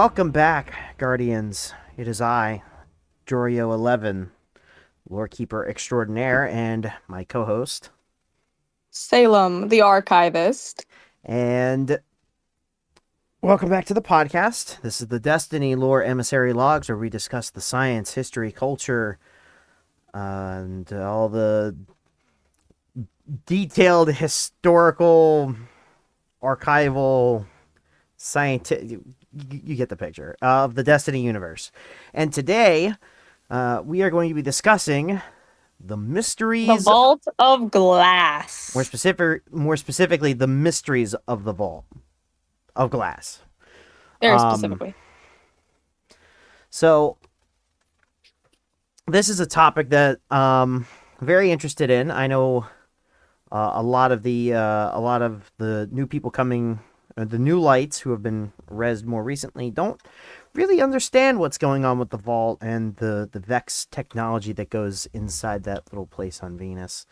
Welcome back, Guardians. It is I, Jorio11, Lorekeeper Extraordinaire, and my co-host. Salem, the archivist. And welcome back to the podcast. This is the Lore Emissary Logs, where we discuss the science, history, culture, and all the detailed historical, archival, scientific... You get the picture of the Destiny universe. And today, we are going to be discussing the The mysteries, Vault of Glass. more specifically, the mysteries of the Vault of Glass. Very specifically. So, this is a topic that I'm very interested in. I know a lot of the new people coming. The new lights who have been rezzed more recently don't really understand what's going on with the vault and the Vex technology that goes inside that little place on Venus.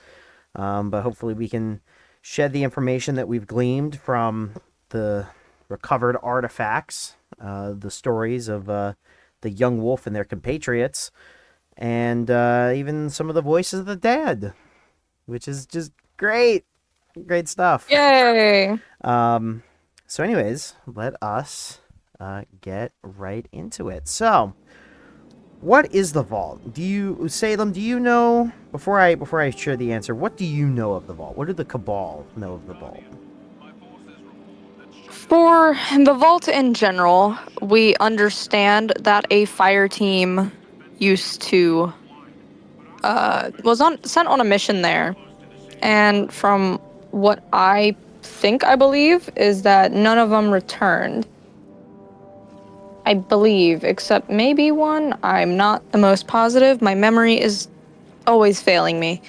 But hopefully we can shed the information that we've gleaned from the recovered artifacts, the stories of the young wolf and their compatriots, and even some of the voices of the dead, which is just great. Great stuff. Yay! So anyways, let us get right into it. So, what is the vault? Salem, do you know, before I share the answer, what do you know of the vault? What do the Cabal know of the vault? For the vault in general, we understand that a fire team used to sent on a mission there. And from what I believe is that none of them returned. I believe, except maybe one. I'm not the most positive. My memory is always failing me.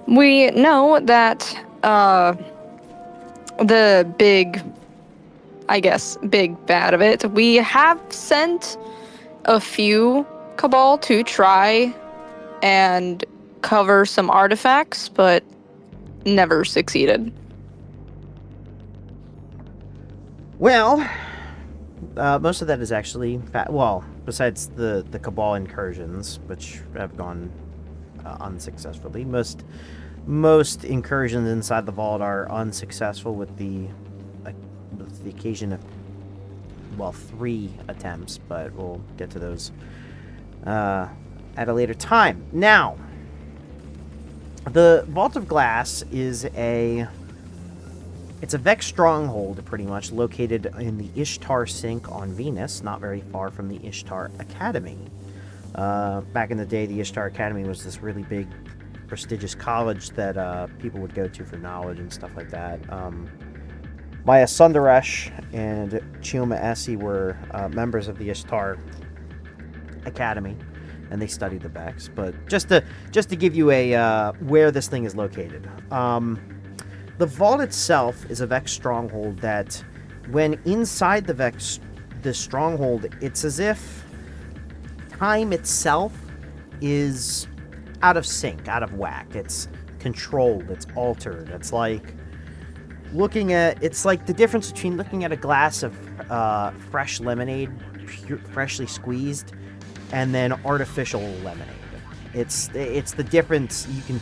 We know that the big bad of it, we have sent a few Cabal to try and cover some artifacts, but never succeeded. Well, most of that is actually besides the Cabal incursions, which have gone unsuccessfully. Most incursions inside the vault are unsuccessful, with the occasion of 3 attempts, but we'll get to those at a later time. Now, the Vault of Glass is it's a Vex stronghold, pretty much, located in the Ishtar Sink on Venus, not very far from the Ishtar Academy. Back in the day, the Ishtar Academy was this really big, prestigious college that people would go to for knowledge and stuff like that. Maya Sundaresh and Chioma Essie were members of the Ishtar Academy, and they studied the Vex. But just to give you a where this thing is located. The vault itself is a Vex stronghold that, when inside the stronghold, it's as if time itself is out of sync, out of whack. It's controlled, it's altered. It's like the difference between looking at a glass of fresh lemonade, freshly squeezed, and then artificial lemonade. It's the difference. You can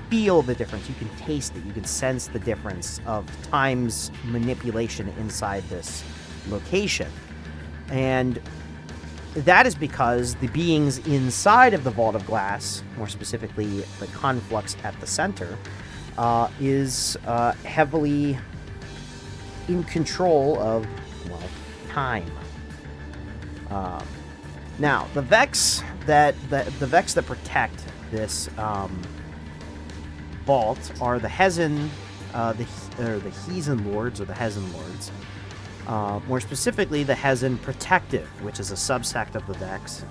feel the difference, you can taste it, you can sense the difference of time's manipulation inside this location. And that is because the beings inside of the Vault of Glass, more specifically the conflux at the center, is heavily in control of, time. Now, the Vex that protect this vault are the Hezen, the Hezen Lords, or the Hezen Lords. More specifically, the Hezen Protective, which is a subsect of the Vex.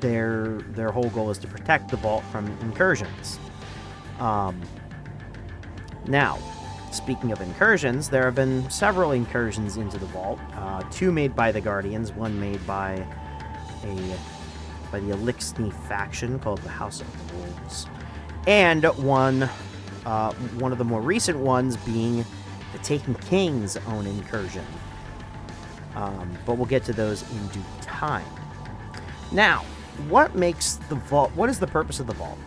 Their whole goal is to protect the vault from incursions. Now, speaking of incursions, there have been several incursions into the vault. 2 made by the Guardians, 1 made by the Elixni faction called the House of the Wolves, and one of the more recent ones being the Taken King's own incursion. But we'll get to those in due time. Now, what makes the vault? What is the purpose of the vault?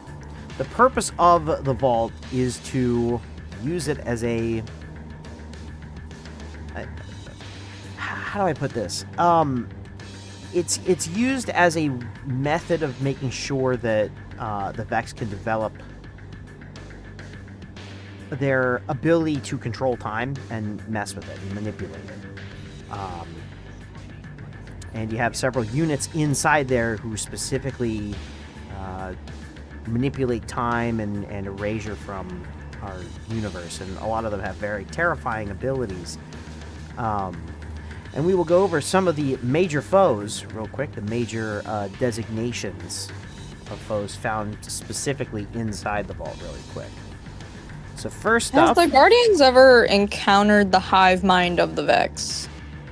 The purpose of the vault is to use it as a... how do I put this? It's used as a method of making sure that the Vex can develop their ability to control time and mess with it and manipulate it. And you have several units inside there who specifically manipulate time and erasure from our universe, and a lot of them have very terrifying abilities. And we will go over some of the major foes real quick, the major designations of foes found specifically inside the vault really quick. So first up... Have the Guardians ever encountered the hive mind of the Vex?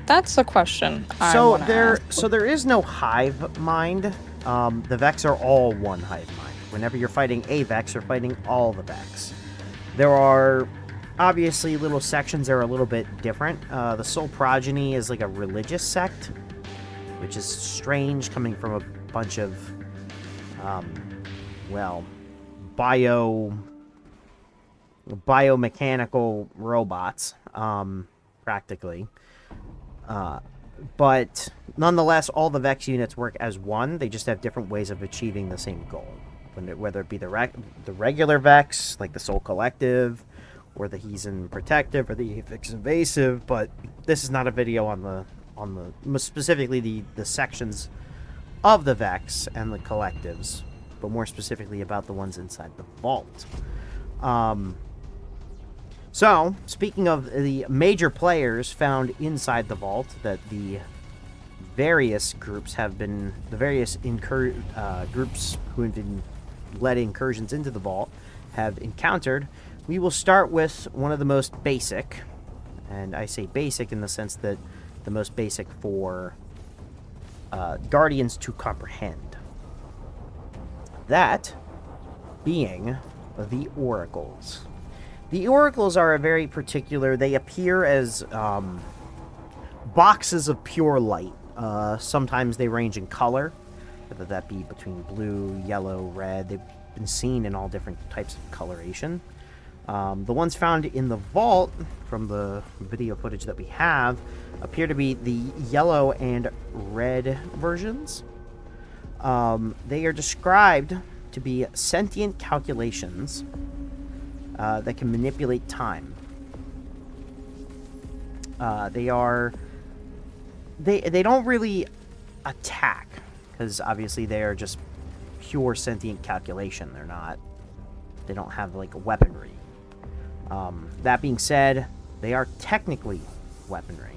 That's a question I want to ask. So there is no hive mind. The Vex are all one hive mind. Whenever you're fighting a Vex, you're fighting all the Vex. There are obviously little sections that are a little bit different. The Soul Progeny is like a religious sect, which is strange coming from a bunch of, biomechanical robots, practically. But nonetheless, all the Vex units work as one. They just have different ways of achieving the same goal. Whether it be the regular Vex, like the Soul Collective, or the Heathen Protective, or the Vex Invasive. But this is not a video on the specifically the sections of the Vex and the Collectives, but more specifically about the ones inside the vault. So, speaking of the major players found inside the vault that the various groups have been, the various groups who have been led incursions into the vault have encountered, we will start with one of the most basic, and I say basic in the sense that the most basic for Guardians to comprehend. That being the Oracles. The Oracles are a very particular... They appear as boxes of pure light. Sometimes they range in color, whether that be between blue, yellow, red. They've been seen in all different types of coloration. The ones found in the vault, from the video footage that we have, appear to be the yellow and red versions. They are described to be sentient calculations that can manipulate time. They don't really attack, because obviously they are just pure sentient calculation. They don't have like weaponry. That being said, they are technically weaponry.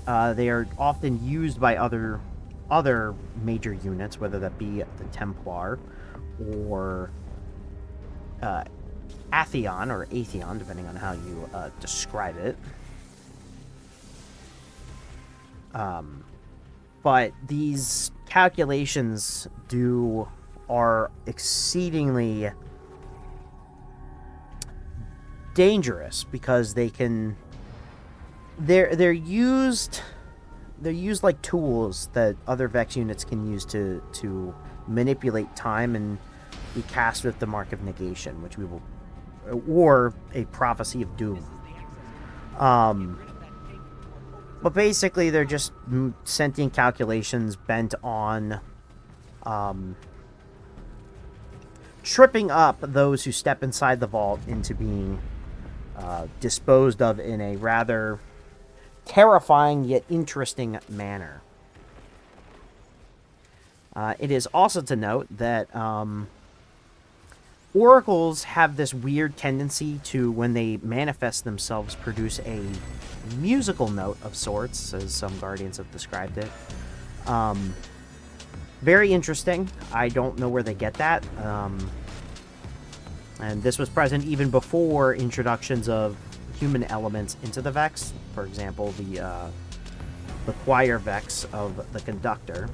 They are often used by other major units, whether that be the Templar or Atheon, or Atheon, depending on how you describe it. But these calculations are exceedingly dangerous because they're used like tools that other Vex units can use to manipulate time and be cast with the Mark of Negation, which we will, or a Prophecy of Doom. But basically, they're just sentient calculations bent on tripping up those who step inside the vault into being disposed of in a rather terrifying yet interesting manner. It is also to note that Oracles have this weird tendency to, when they manifest themselves, produce a musical note of sorts, as some Guardians have described it. Very interesting. I don't know where they get that. And this was present even before introductions of human elements into the Vex. For example, the choir Vex of the Conductor.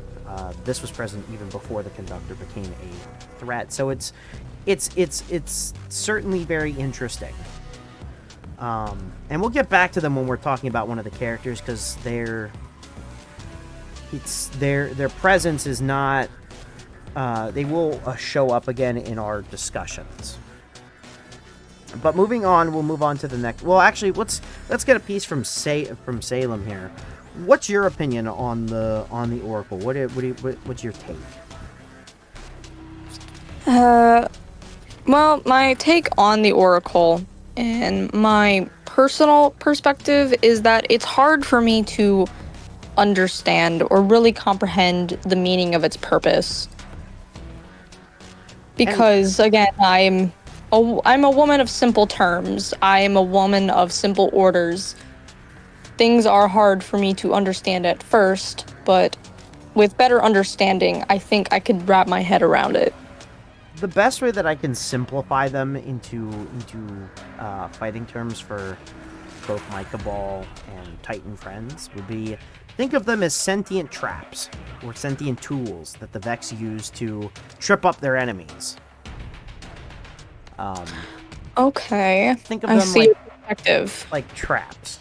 This was present even before the conductor became a threat. So it's certainly very interesting. And we'll get back to them when we're talking about one of the characters, because their presence is not. They will show up again in our discussions. But moving on, we'll move on to the next. Well, actually, let's get a piece from Salem here. What's your opinion on the Oracle? What's your take? Well, my take on the Oracle and my personal perspective is that it's hard for me to understand or really comprehend the meaning of its purpose. Because, again, I'm a woman of simple terms. I am a woman of simple orders. Things are hard for me to understand at first, but with better understanding, I think I could wrap my head around it. The best way that I can simplify them into fighting terms for both my Cabal and Titan friends would be, think of them as sentient traps or sentient tools that the Vex use to trip up their enemies. Okay. Think of I them see your perspective. like traps.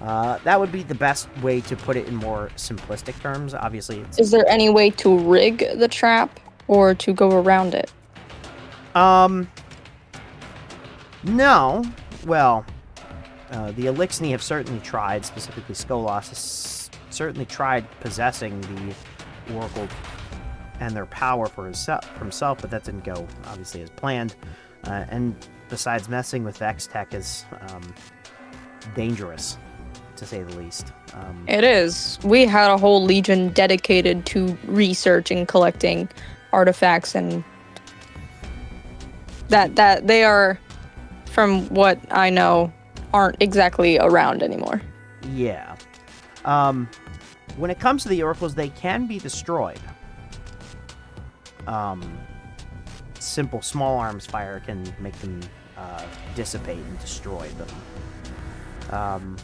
That would be the best way to put it in more simplistic terms. Obviously, Is there any way to rig the trap or to go around it? No. Well, the Elixni have certainly tried, specifically Skolas has certainly tried possessing the Oracle and their power for himself, but that didn't go, obviously, as planned. And besides, messing with Vex tech is dangerous, to say the least. It is. We had a whole legion dedicated to research and collecting artifacts, and that they are, from what I know, aren't exactly around anymore. Yeah. When it comes to the Oracles, they can be destroyed. Simple small arms fire can make them dissipate and destroy them.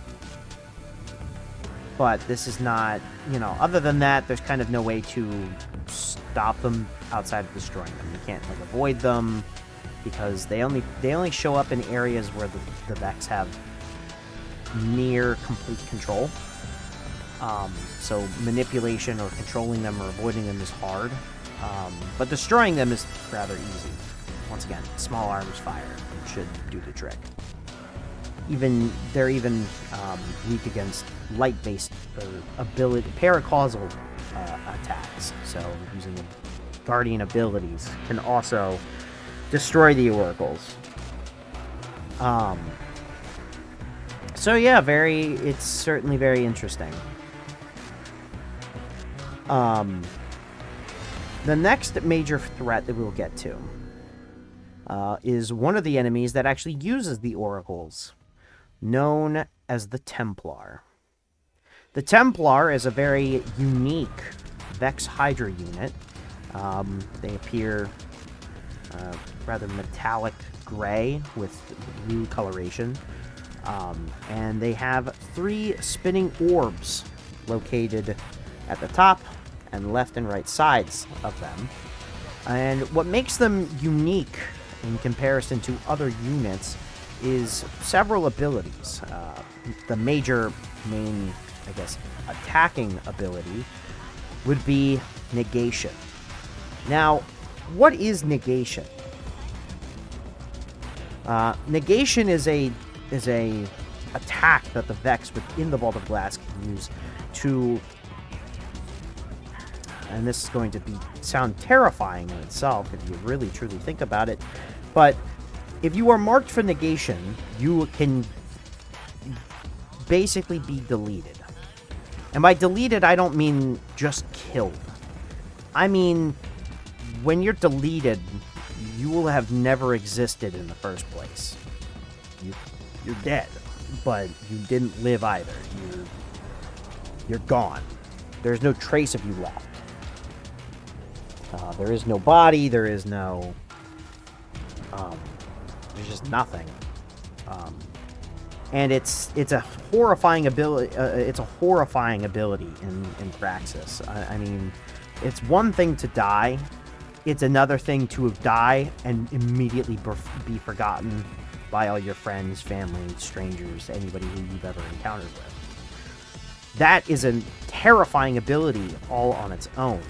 But this is not, other than that, there's kind of no way to stop them outside of destroying them. You can't avoid them, because they only show up in areas where the Vex have near complete control. So manipulation or controlling them or avoiding them is hard. But destroying them is rather easy. Once again, small arms fire should do the trick. They're even weak against light-based ability, paracausal attacks. So using guardian abilities can also destroy the Oracles. So yeah, it's certainly very interesting. The next major threat that we'll get to is one of the enemies that actually uses the Oracles, known as the Templar. The Templar is a very unique Vex Hydra unit. They appear rather metallic gray with blue coloration. And they have 3 spinning orbs located at the top and left and right sides of them. And what makes them unique in comparison to other units is several abilities. The main, I guess, attacking ability would be negation. Now, what is negation? Negation is a attack that the Vex within the Vault of Glass can use to, and this is going to sound terrifying in itself if you really truly think about it, but if you are marked for negation, you can basically be deleted. And by deleted, I don't mean just killed. I mean, when you're deleted, you will have never existed in the first place. You're dead, but you didn't live either. You're gone. There's no trace of you left. There is no body. There is no. There's just nothing. and it's a horrifying ability. It's a horrifying ability in Praxis. I mean, it's one thing to die. It's another thing to die and immediately be forgotten by all your friends, family, strangers, anybody who you've ever encountered with. That is a terrifying ability all on its own.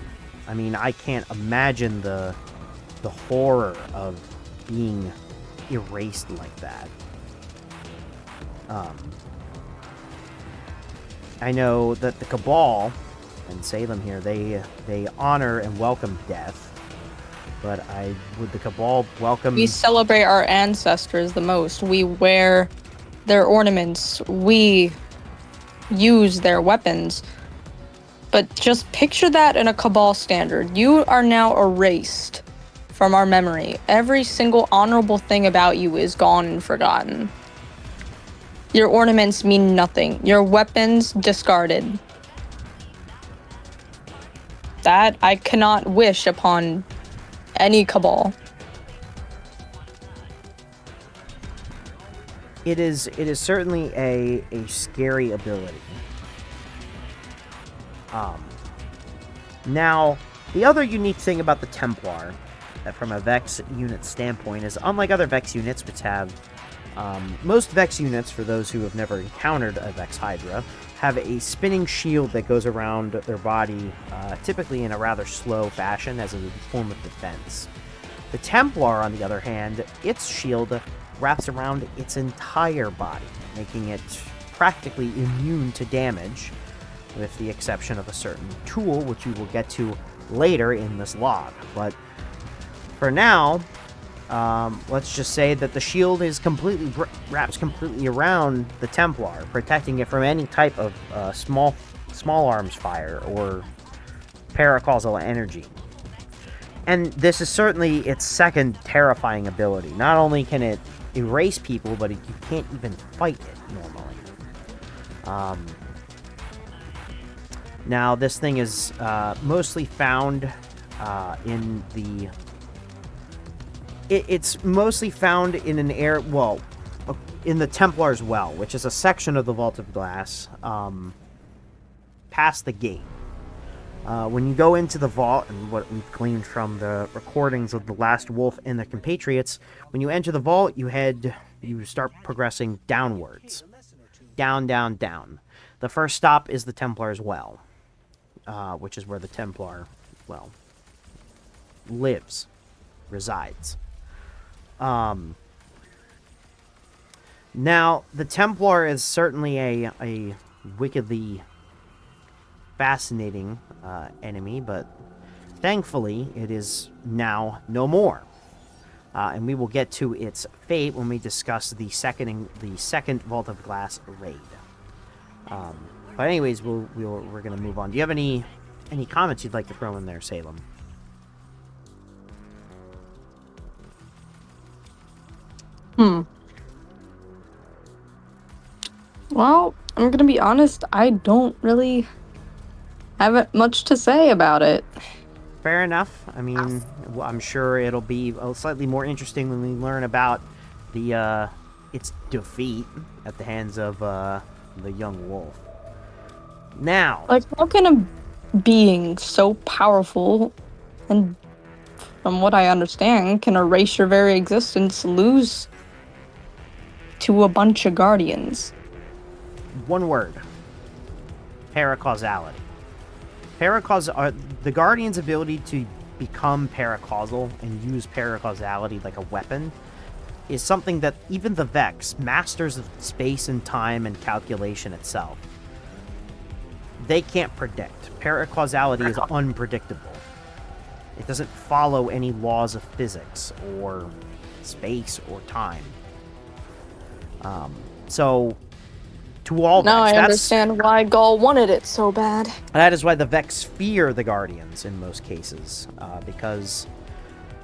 I mean, I can't imagine the horror of being erased like that. I know that the Cabal and Salem here, they honor and welcome death, but would the Cabal welcome... We celebrate our ancestors the most. We wear their ornaments. We use their weapons. But just picture that in a Cabal standard. You are now erased from our memory. Every single honorable thing about you is gone and forgotten. Your ornaments mean nothing. Your weapons discarded. That I cannot wish upon any Cabal. It is certainly a scary ability. Now, the other unique thing about the Templar, from a Vex unit standpoint, is unlike other Vex units, which have most Vex units, for those who have never encountered a Vex Hydra, have a spinning shield that goes around their body, typically in a rather slow fashion as a form of defense. The Templar, on the other hand, its shield wraps around its entire body, making it practically immune to damage, with the exception of a certain tool, which we will get to later in this log. But for now, let's just say that the shield is wraps completely around the Templar, protecting it from any type of small arms fire or paracausal energy. And this is certainly its second terrifying ability. Not only can it erase people, but you can't even fight it normally. Now, this thing is mostly found in the... It's mostly found in an in the Templar's Well, which is a section of the Vault of Glass past the gate. When you go into the vault, and what we've gleaned from the recordings of the Last Wolf and their compatriots, when you enter the vault, you start progressing downwards. Down, down, down. The first stop is the Templar's Well, which is where the Templar, resides. Now, the Templar is certainly a wickedly fascinating enemy, but thankfully it is now no more. And we will get to its fate when we discuss the second Vault of Glass raid. But anyways, we're going to move on. Do you have any comments you'd like to throw in there, Salem? Well, I'm gonna be honest, I don't really have much to say about it. Fair enough. I mean, I'm sure it'll be slightly more interesting when we learn about its defeat at the hands of the young wolf. Now, How can a being so powerful and, from what I understand, can erase your very existence lose to a bunch of guardians? one word: paracausality. The Guardian's ability to become paracausal and use paracausality like a weapon is something that even the Vex, masters of space and time and calculation itself, they can't predict. Paracausality is unpredictable. It doesn't follow any laws of physics or space or time. So, to all now Vex, I understand why Gaul wanted it so bad. that is why the Vex fear the Guardians in most cases, because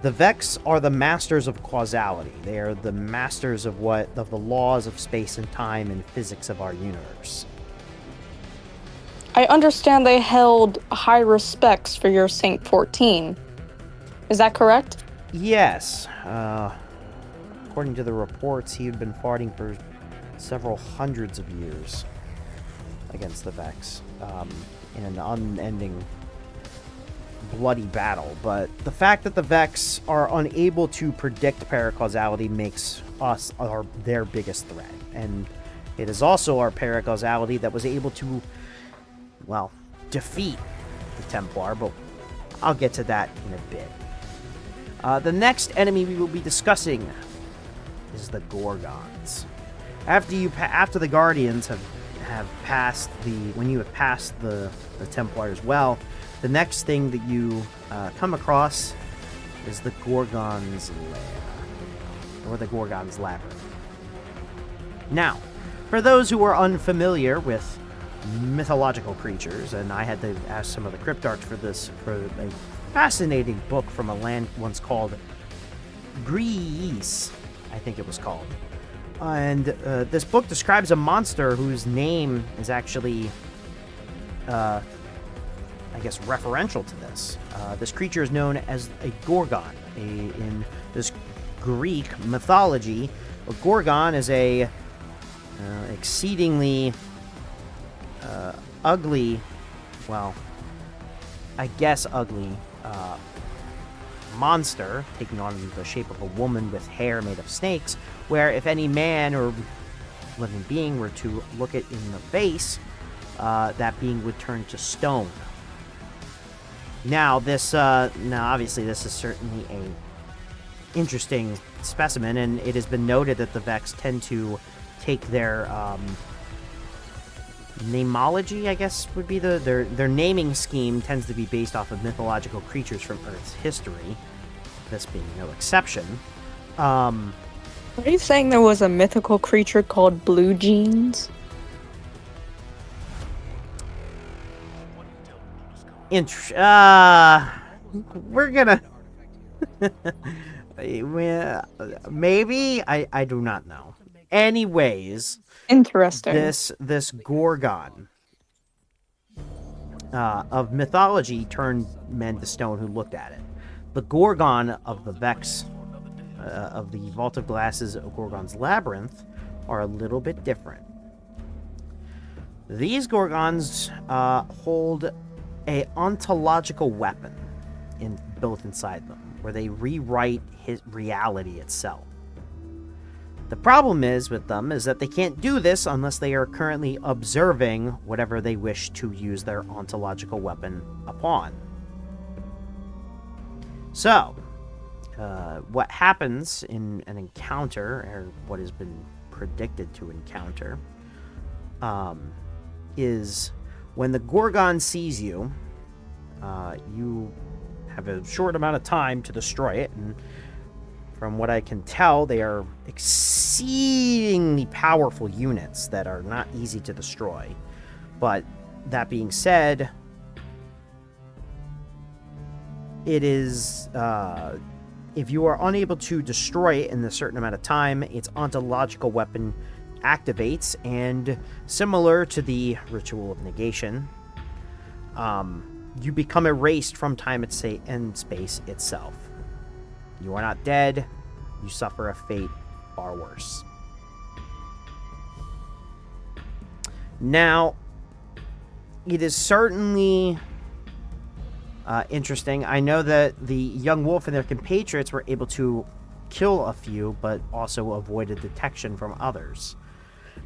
the Vex are the masters of causality. They are the masters of the laws of space and time and physics of our universe. I understand they held high respects for your Saint 14. Is that correct? Yes. According to the reports, he had been fighting for several hundreds of years against the Vex in an unending bloody battle. But the fact that the Vex are unable to predict paracausality makes us their biggest threat. And it is also our paracausality that was able to, well, defeat the Templar, but I'll get to that in a bit. The next enemy we will be discussing is the Gorgons. After the Guardians have passed when you have passed the Templar as well, the next thing that you come across is the Gorgon's Lair, or the Gorgon's Labyrinth. Now, for those who are unfamiliar with mythological creatures, and I had to ask some of the cryptarchs for a fascinating book from a land once called Greece, I think it was called. And this book describes a monster whose name is actually, I guess, referential to this. This creature is known as a Gorgon. In this Greek mythology, a Gorgon is a exceedingly ugly, well, I guess ugly, monster taking on the shape of a woman with hair made of snakes, where if any man or living being were to look it in the face, that being would turn to stone. Now obviously this is certainly a interesting specimen, and it has been noted that the Vex tend to take their namology, I guess would be their naming scheme tends to be based off of mythological creatures from Earth's history, this being no exception. Are you saying there was a mythical creature called Blue Jeans? We're gonna maybe I do not know. Anyways, interesting. This Gorgon of mythology turned men to stone who looked at it. The Gorgon of the Vex of the Vault of Glasses of Gorgon's Labyrinth are a little bit different. These Gorgons hold a ontological weapon built inside them, where they rewrite reality itself. The problem with them is that they can't do this unless they are currently observing whatever they wish to use their ontological weapon upon. So, what happens in an encounter, or what has been predicted to encounter, is when the Gorgon sees you, you have a short amount of time to destroy it, and from what I can tell, they are exceedingly powerful units that are not easy to destroy. But that being said, it is, if you are unable to destroy it in a certain amount of time, its ontological weapon activates, and similar to the Ritual of Negation, you become erased from time and space itself. You are not dead, you suffer a fate far worse. Now, it is certainly interesting. I know that the young wolf and their compatriots were able to kill a few, but also avoided detection from others.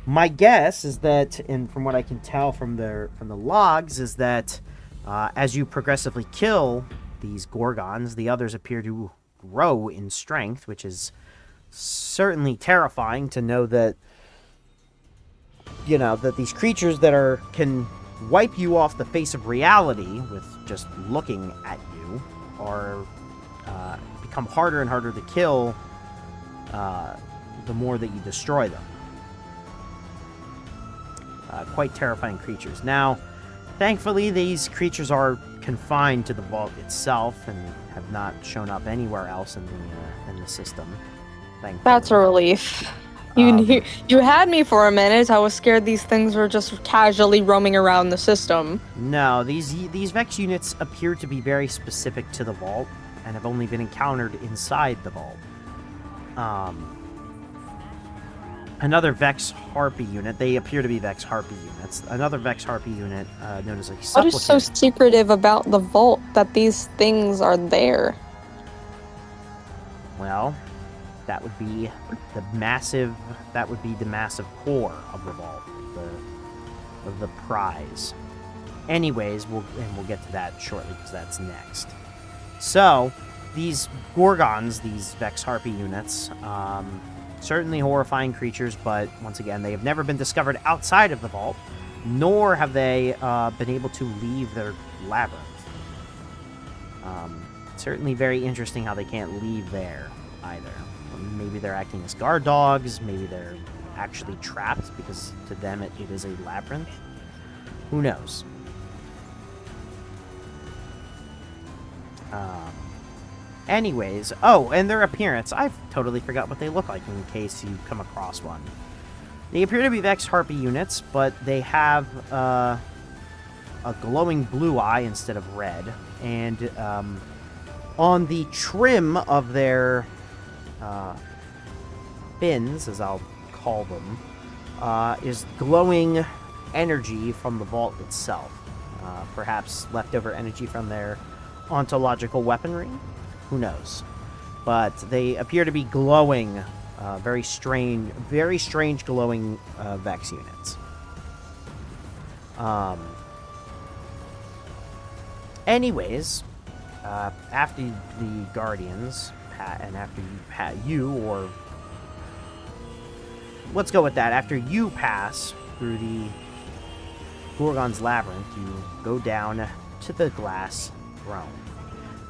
My guess is that, and from what I can tell from the logs, is that as you progressively kill these Gorgons, the others appear to grow in strength, which is certainly terrifying to know that, that these creatures that can wipe you off the face of reality with just looking at you are become harder and harder to kill the more that you destroy them. Quite terrifying creatures. Now, thankfully, these creatures are confined to the vault itself and have not shown up anywhere else in the system. Thankfully. That's a relief. You had me for a minute. I was scared these things were just casually roaming around the system. No, these Vex units appear to be very specific to the vault and have only been encountered inside the vault. Another Vex Harpy unit. They appear to be Vex Harpy units. Another Vex Harpy unit known as a What is so Supplicant. secretive about the vault that these things are there? Well, that would be the massive. That would be the massive core of the vault, of the prize. Anyways, we'll get to that shortly because that's next. So, these Gorgons, these Vex Harpy units, certainly horrifying creatures, but once again, they have never been discovered outside of the vault, nor have they been able to leave their labyrinth. Certainly very interesting how they can't leave there either. Maybe they're acting as guard dogs, maybe they're actually trapped because to them it is a labyrinth. Who knows? Anyways, oh, and their appearance. I totally forgot what they look like in case you come across one. They appear to be Vex Harpy units, but they have a glowing blue eye instead of red. And on the trim of their fins, as I'll call them, is glowing energy from the vault itself. Perhaps leftover energy from their ontological weaponry? Who knows? But they appear to be glowing, very strange glowing Vex units. Anyways, after the Guardians, and after you, or let's go with that. After you pass through the Gorgon's Labyrinth, you go down to the Glass Throne.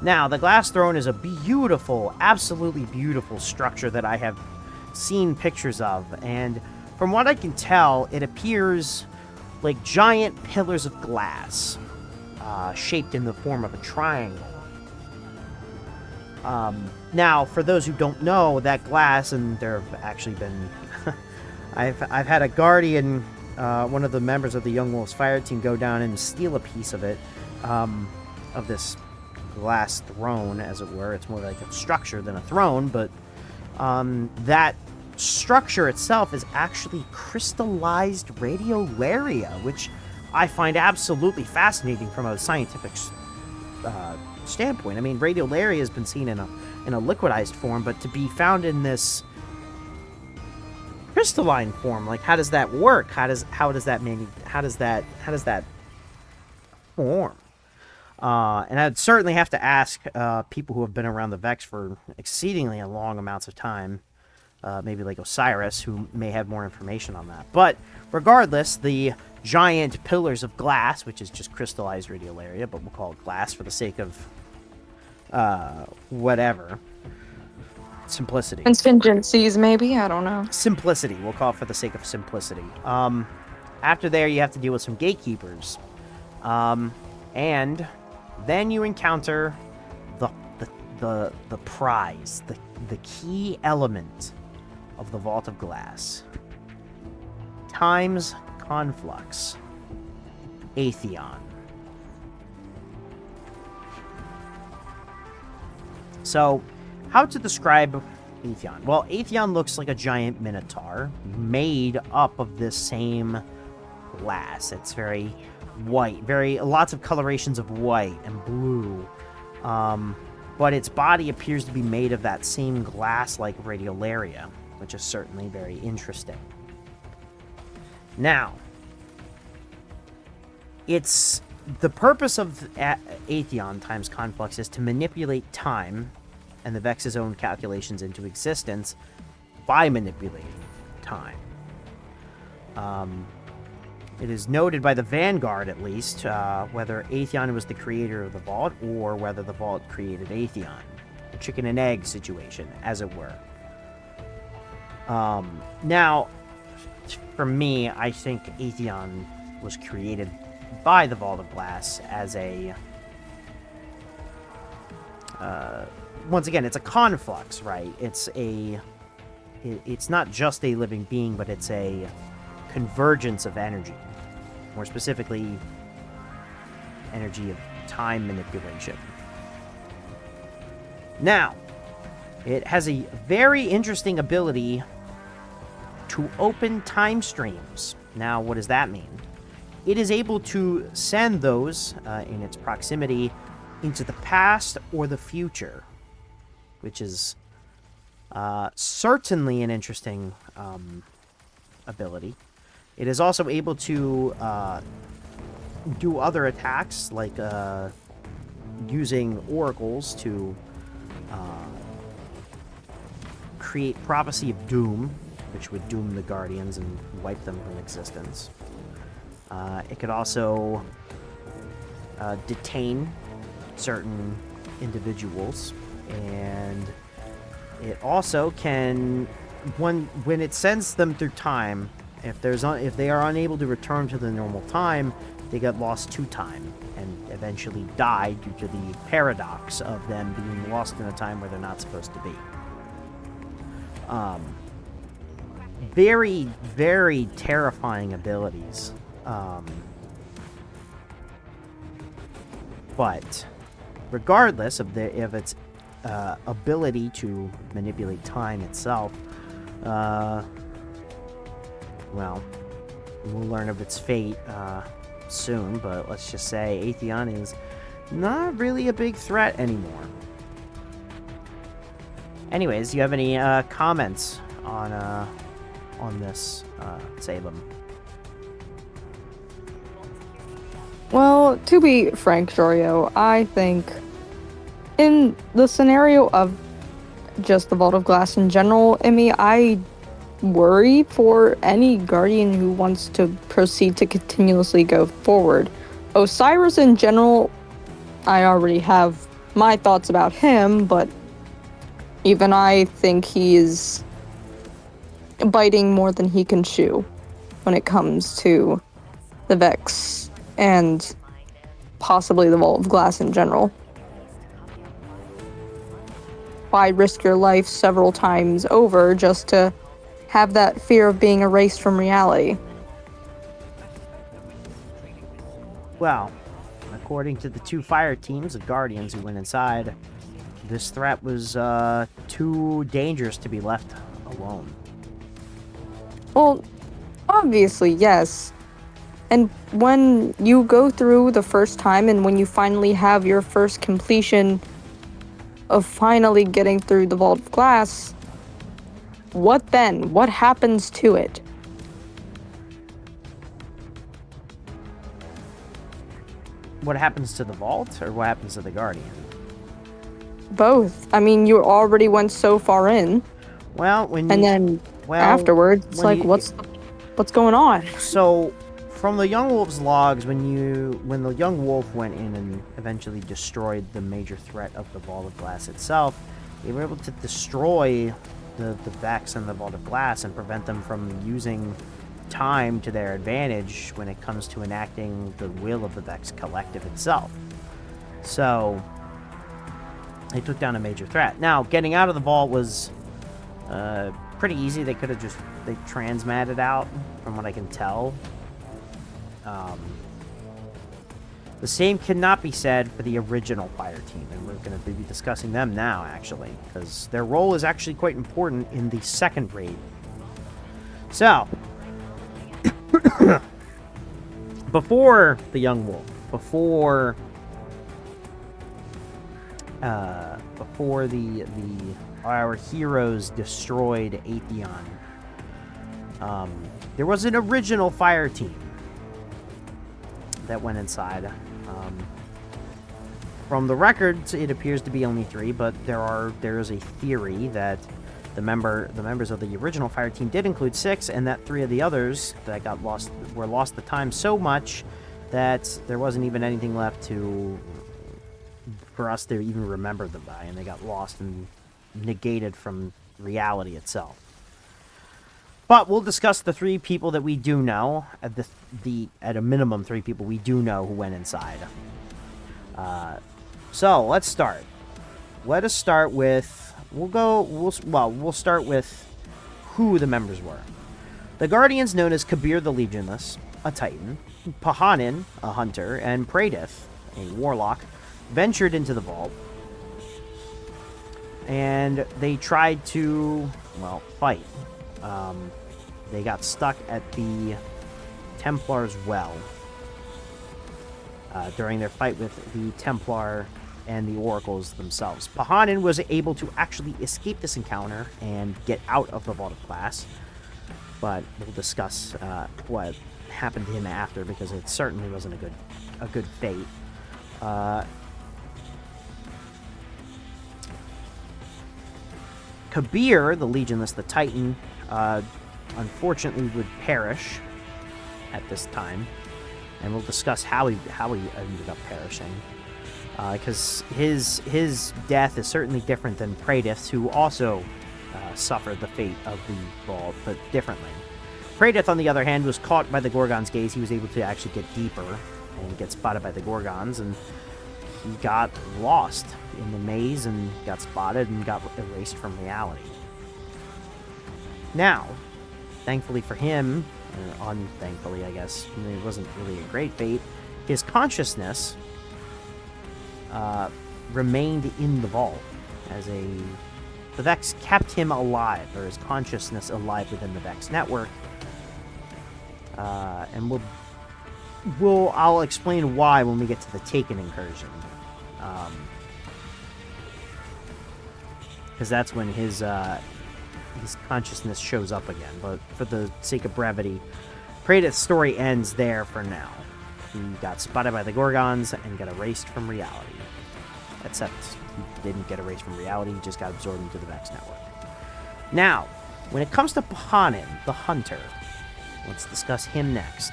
Now, the Glass Throne is a beautiful, absolutely beautiful structure that I have seen pictures of, and from what I can tell, it appears like giant pillars of glass, shaped in the form of a triangle. Now, for those who don't know, that glass, and there have actually been... I've had a Guardian, one of the members of the Young Wolves fire team, go down and steal a piece of it, of this glass throne, as it were. It's more like a structure than a throne, but that structure itself is actually crystallized radiolaria, which I find absolutely fascinating from a scientific standpoint. I mean, radiolaria has been seen in a liquidized form, but to be found in this crystalline form, like, how does that work? How does that form? And I'd certainly have to ask people who have been around the Vex for exceedingly long amounts of time, maybe like Osiris, who may have more information on that. But regardless, the giant pillars of glass, which is just crystallized radiolaria, but we'll call it glass for the sake of whatever. Simplicity. Contingencies, maybe? I don't know. Simplicity. We'll call it for the sake of simplicity. After there, you have to deal with some gatekeepers. And then you encounter the prize, the key element of the Vault of Glass. Time's Conflux. Atheon. So, how to describe Atheon? Well, Atheon looks like a giant minotaur made up of this same glass. It's very white, lots of colorations of white and blue. But its body appears to be made of that same glass-like radiolaria, which is certainly very interesting. Now, the purpose of Atheon times Conflux is to manipulate time and the Vex's own calculations into existence by manipulating time. It is noted by the Vanguard, at least, whether Atheon was the creator of the Vault or whether the Vault created Atheon. A chicken and egg situation, as it were. Now, for me, I think Atheon was created by the Vault of Glass as a... once again, it's a conflux, right? It's not just a living being, but it's a convergence of energy. More specifically, energy of time manipulation. Now, it has a very interesting ability to open time streams. Now, what does that mean? It is able to send those in its proximity into the past or the future, which is certainly an interesting ability. It is also able to do other attacks, like using oracles to create Prophecy of Doom, which would doom the Guardians and wipe them from existence. It could also detain certain individuals, and it also can, when it sends them through time, if they are unable to return to the normal time, they get lost to time and eventually die due to the paradox of them being lost in a time where they're not supposed to be. Very, very terrifying abilities. But regardless of its ability to manipulate time itself, well, we'll learn of its fate soon, but let's just say Atheon is not really a big threat anymore. Anyways, do you have any comments on this, Salem? Well, to be frank, Jorio, I think in the scenario of just the Vault of Glass in general, I worry for any Guardian who wants to proceed to continuously go forward. Osiris in general, I already have my thoughts about him, but even I think he is biting more than he can chew when it comes to the Vex and possibly the Vault of Glass in general. Why risk your life several times over just to have that fear of being erased from reality? Well, according to the two fire teams of Guardians who went inside, this threat was too dangerous to be left alone. Well, obviously, yes. And when you go through the first time and when you finally have your first completion of finally getting through the Vault of Glass, what then? What happens to it? What happens to the vault, or what happens to the Guardian? Both. I mean, you already went so far in. Well, Afterwards, it's like, what's going on? So, from the Young Wolf's logs, when the Young Wolf went in and eventually destroyed the major threat of the Vault of Glass itself, they were able to destroy the Vex and the Vault of Glass and prevent them from using time to their advantage when it comes to enacting the will of the Vex Collective itself. So, they took down a major threat. Now, getting out of the vault was pretty easy. They could have just transmatted out, from what I can tell. The same cannot be said for the original fire team, and we're going to be discussing them now, actually, because their role is actually quite important in the second raid. So, before the Young Wolf, before our heroes destroyed Atheon, there was an original fire team that went inside. From the records, it appears to be only 3, but there is a theory that the members of the original fire team did include 6, and that 3 of the others that got lost were lost to time so much that there wasn't even anything left for us to even remember them by, and they got lost and negated from reality itself. But we'll discuss the 3 people that we do know, at a minimum 3 people we do know who went inside. So let's start. Let us start with we'll start with who the members were. The Guardians, known as Kabir the Legionless, a Titan, Pahanin, a hunter, and Pradith, a warlock, ventured into the vault. And they tried to, fight. They got stuck at the Templar's well during their fight with the Templar and the Oracles themselves. Pahanin was able to actually escape this encounter and get out of the Vault of Glass, but we'll discuss what happened to him after, because it certainly wasn't a good fate. Kabir, the Legionless, the Titan, unfortunately would perish at this time, and we'll discuss how he ended up perishing. Because his death is certainly different than Praedyth's, who also suffered the fate of the vault, but differently. Praedyth, on the other hand, was caught by the Gorgon's gaze. He was able to actually get deeper and get spotted by the Gorgons, and he got lost in the maze and got spotted and got erased from reality. Now, thankfully for him, or unthankfully, I guess, it wasn't really a great fate, his consciousness remained in the vault the Vex kept him alive, or his consciousness alive within the Vex network. And I'll explain why when we get to the Taken incursion. Because that's when his consciousness shows up again. But for the sake of brevity, Praedyth's story ends there for now. He got spotted by the Gorgons and got erased from reality. Except he didn't get erased from reality, he just got absorbed into the Vex network. Now, when it comes to Pahanin, the Hunter, let's discuss him next.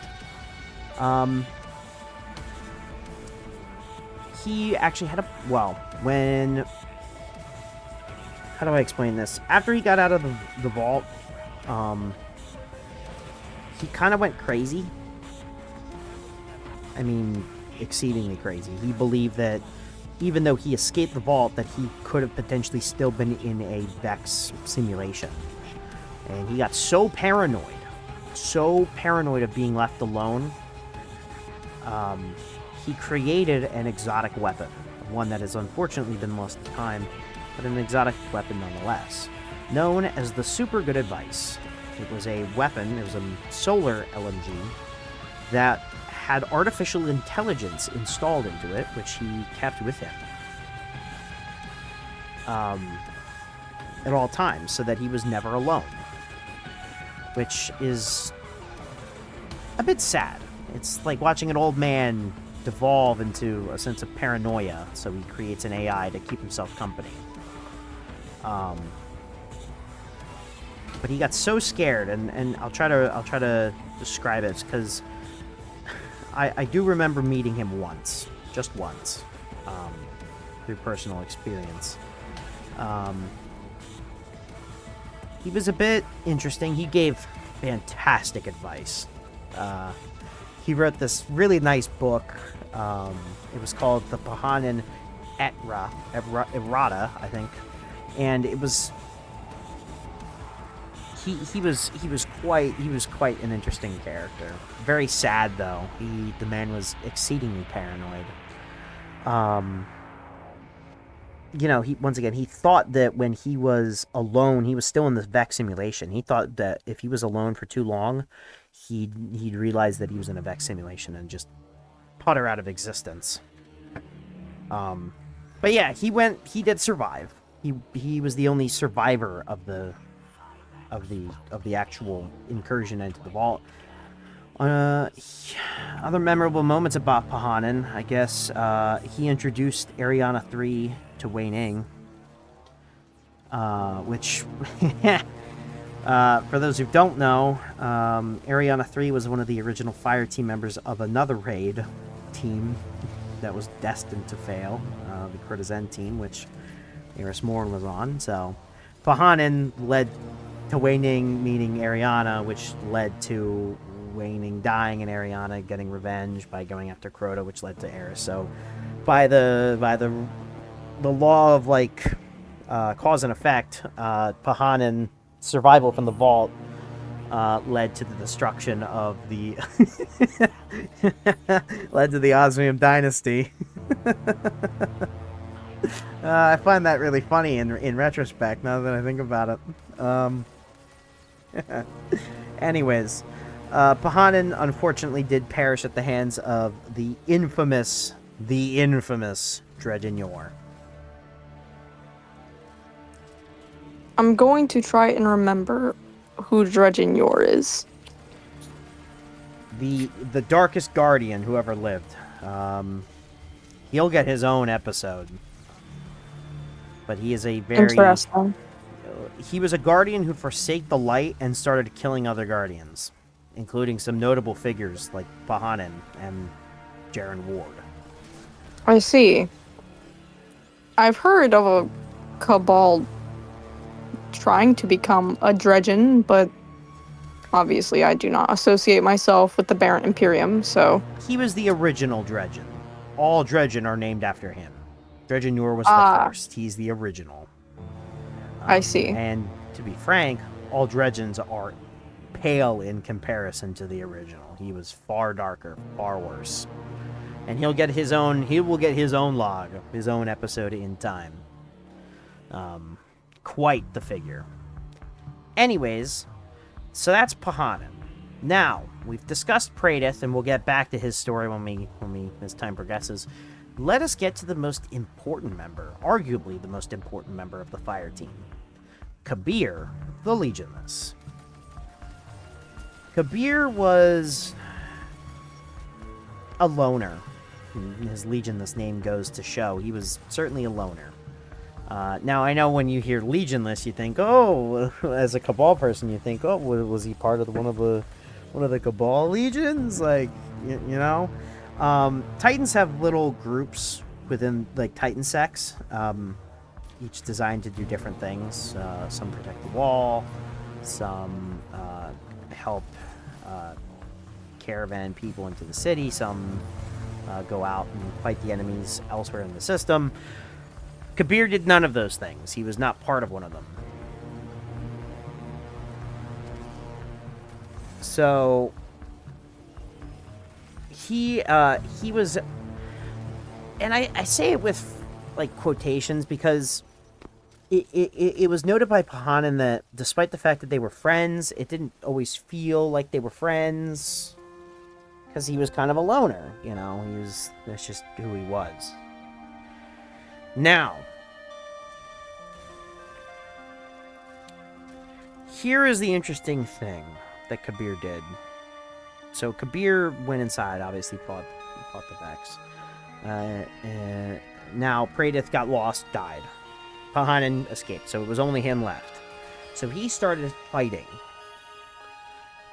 He actually had how do I explain this? After he got out of the vault, he kind of went crazy. I mean, exceedingly crazy. He believed that even though he escaped the vault, that he could have potentially still been in a Vex simulation. And he got so paranoid of being left alone, he created an exotic weapon. One that has unfortunately been lost to time, but an exotic weapon nonetheless. Known as the Super Good Advice. It was a weapon, it was a solar LMG, that had artificial intelligence installed into it, which he kept with him at all times, so that he was never alone. Which is a bit sad. It's like watching an old man devolve into a sense of paranoia, so he creates an AI to keep himself company. But he got so scared, and I'll try to describe it, because I do remember meeting him once, just once, through personal experience. He was a bit interesting. He gave fantastic advice. He wrote this really nice book. It was called The Pahanin Errata, I think, and it was. He was quite an interesting character. Very sad though. The man was exceedingly paranoid. He thought that when he was alone, he was still in the Vex simulation. He thought that if he was alone for too long, he'd realize that he was in a Vex simulation and just putter out of existence. But yeah, he did survive. He was the only survivor of the actual incursion into the vault. Other memorable moments about Pahanin, I guess, he introduced Ariana 3 to Wei Ning, which, for those who don't know, Ariana 3 was one of the original fire team members of another raid team that was destined to fail, the Courtesan team, which Eris Morn was on. So Pahanin led to Wei Ning meeting Ariana, which led to Wei Ning dying and Ariana getting revenge by going after Crota, which led to Eris. So by the law of cause and effect, Pahanin survival from the vault led to the destruction of the led to the Osmium dynasty. I find that really funny in retrospect now that I think about it. Anyways, Pahanin unfortunately did perish at the hands of the infamous Dredgen Yor. I'm going to try and remember who Dredgen Yor is. The darkest guardian who ever lived. He'll get his own episode. But he is a very... Interesting. He was a guardian who forsake the light and started killing other guardians, including some notable figures like Pahanin and Jaren Ward. I see. I've heard of a cabal trying to become a Dredgen, but obviously I do not associate myself with the Baron Imperium, so... He was the original Dredgen. All Dredgen are named after him. Dredgen Yor was the first. He's the original. I see. And to be frank, all Dredgens are pale in comparison to the original. He was far darker, far worse. And he will get his own log, his own episode in time. Quite the figure. Anyways, so that's Pahanin. Now, we've discussed Praedyth, and we'll get back to his story as time progresses. Let us get to the most important member, arguably the most important member of the fire team. Kabir, the Legionless. Kabir was a loner. His Legionless name goes to show. He was certainly a loner. Now, I know when you hear Legionless, you think, oh, as a Cabal person, you think, oh, was he part of one of the Cabal legions? Like, you know? Titans have little groups within, like, Titan sects, each designed to do different things. Some protect the wall, some help caravan people into the city, some go out and fight the enemies elsewhere in the system. Kabir did none of those things. He was not part of one of them. So he was, and I say it with like quotations because it was noted by Pahanin that despite the fact that they were friends, it didn't always feel like they were friends because he was kind of a loner, you know. That's just who he was. Now, here is the interesting thing that Kabir did. So Kabir went inside, obviously fought the Vex. Now Praedyth got lost, died. Pahanin escaped, so it was only him left. So he started fighting.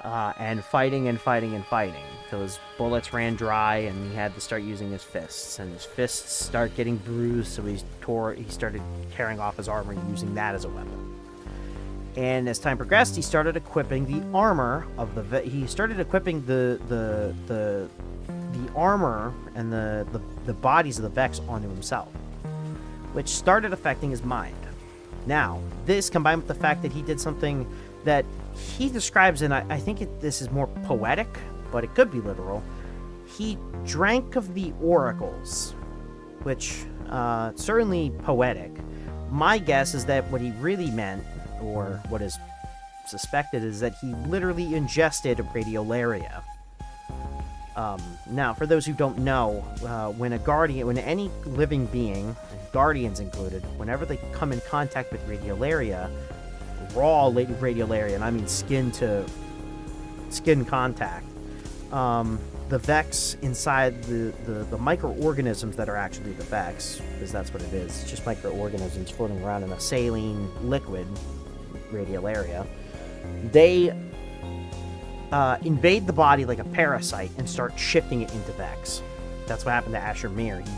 And fighting till his bullets ran dry and he had to start using his fists. And his fists start getting bruised, so he started tearing off his armor and using that as a weapon. And as time progressed, he started equipping the armor of the... He started equipping the armor and the bodies of the Vex onto himself, which started affecting his mind. Now, this combined with the fact that he did something that he describes, and I think this is more poetic, but it could be literal. He drank of the oracles, which certainly poetic. My guess is that what he really meant, or what is suspected, is that he literally ingested radiolaria. Now, for those who don't know, when any living being, guardians included, whenever they come in contact with radiolaria, raw radiolaria, and I mean skin to skin contact, the Vex inside the microorganisms that are actually the Vex, because that's what it is, it's just microorganisms floating around in a saline liquid, radiolaria, they invade the body like a parasite and start shifting it into Vex. That's what happened to Asher Mir. He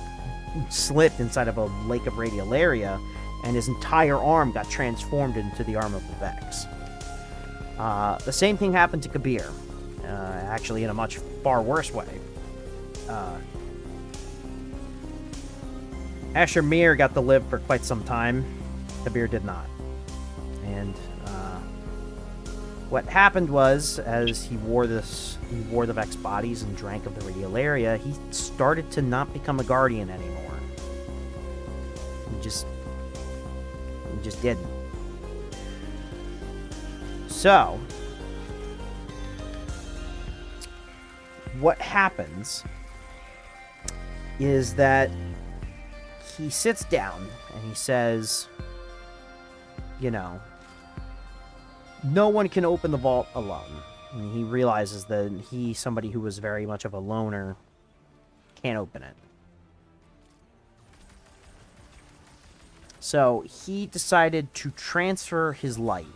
slipped inside of a lake of radiolaria, and his entire arm got transformed into the arm of the Vex. The same thing happened to Kabir, actually in a much far worse way. Asher Mir got to live for quite some time. Kabir did not. And what happened was, as he wore the Vex bodies and drank of the radiolaria, he started to not become a guardian anymore. He just didn't. So, what happens is that he sits down and he says, you know, no one can open the vault alone. And he realizes that he, somebody who was very much of a loner, can't open it. So he decided to transfer his light,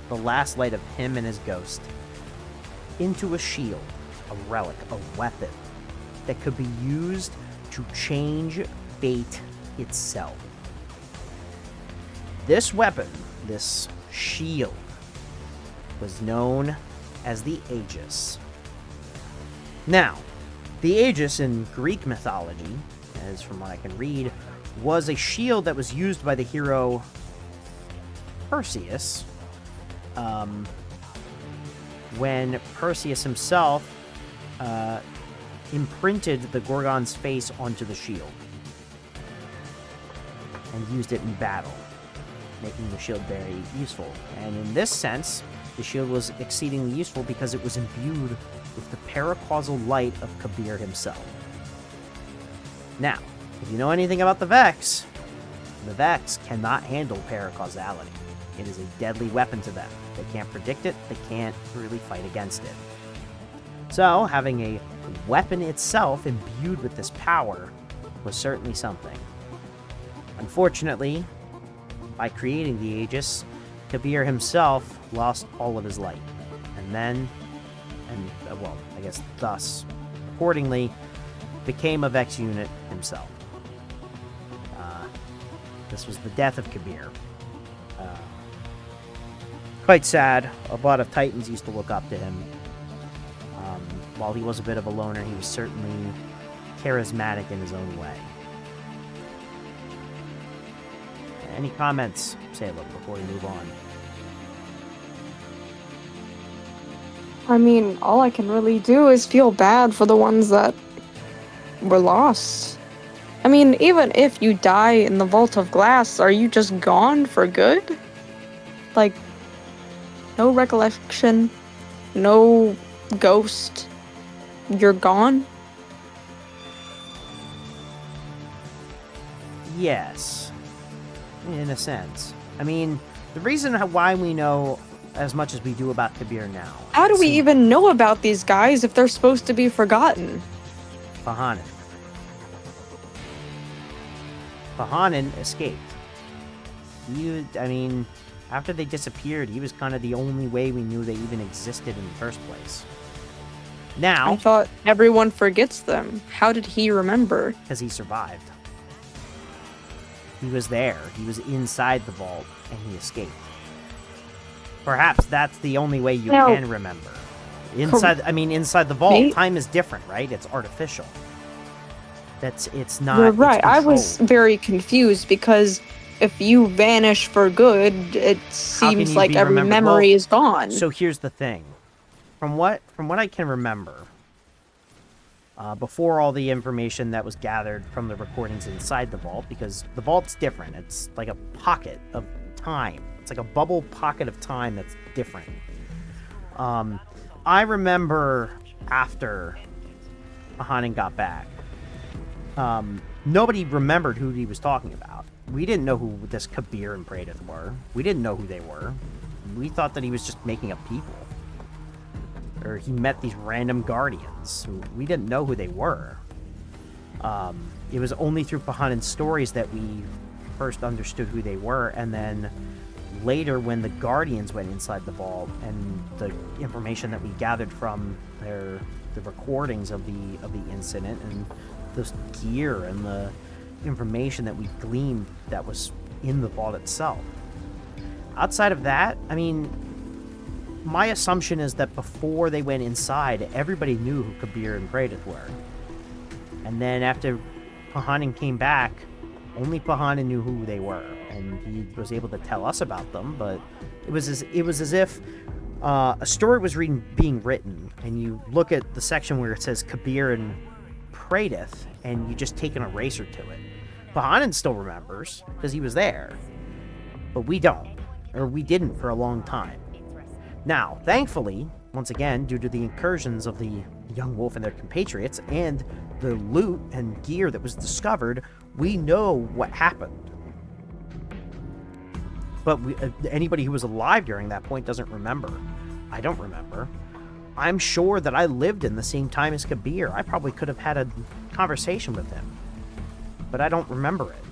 the last light of him and his ghost, into a shield, a relic, a weapon that could be used to change fate itself. This weapon, this shield, was known as the Aegis. Now, the Aegis in Greek mythology, as from what I can read, was a shield that was used by the hero Perseus when Perseus himself imprinted the Gorgon's face onto the shield and used it in battle, making the shield very useful. And in this sense, the shield was exceedingly useful because it was imbued with the paracausal light of Kabir himself. Now, if you know anything about the Vex cannot handle paracausality. It is a deadly weapon to them. They can't predict it, they can't really fight against it. So, having a weapon itself imbued with this power was certainly something. Unfortunately, by creating the Aegis, Kabir himself lost all of his light. And then, I guess thus, accordingly, became a Vex unit himself. This was the death of Kabir. Quite sad. A lot of Titans used to look up to him. While he was a bit of a loner, he was certainly charismatic in his own way. Any comments, Salem, before we move on? I mean, all I can really do is feel bad for the ones that were lost. I mean, even if you die in the Vault of Glass, are you just gone for good? Like, no recollection, no ghost, you're gone? Yes, in a sense. I mean, the reason why we know as much as we do about Kabir now... How do we even know about these guys if they're supposed to be forgotten? Pahanin. Pahanin escaped. After they disappeared, he was kind of the only way we knew they even existed in the first place. Now... I thought everyone forgets them. How did he remember? Because he survived. He was there. He was inside the vault, and he escaped. Perhaps that's the only way you can remember. Inside the vault, time is different, right? It's artificial. It's not... You're right. I was very confused because if you vanish for good, it seems like every memory is gone. So here's the thing. From what I can remember, before all the information that was gathered from the recordings inside the vault, because the vault's different. It's like a pocket of time. It's like a bubble pocket of time that's different. I remember after Pahanin got back, nobody remembered who he was talking about. We didn't know who this Kabir and Praedyth were. We didn't know who they were. We thought that he was just making up people. Or he met these random guardians. We didn't know who they were. It was only through Pahanin's stories that we first understood who they were, and then later when the guardians went inside the vault and the information that we gathered from the recordings of the incident and the gear and the information that we gleaned that was in the vault itself. Outside of that, I mean, my assumption is that before they went inside, everybody knew who Kabir and Praedyth were. And then after Pahanin came back, only Pahanin knew who they were, and he was able to tell us about them. But it was as if a story was being written, and you look at the section where it says Kabir and Praedyth, and you just take an eraser to it. Pahanin still remembers because he was there, but we don't, or we didn't for a long time. Now, thankfully, once again, due to the incursions of the young wolf and their compatriots and the loot and gear that was discovered, we know what happened. But anybody who was alive during that point doesn't remember. I don't remember. I'm sure that I lived in the same time as Kabir. I probably could have had a conversation with him. But I don't remember it.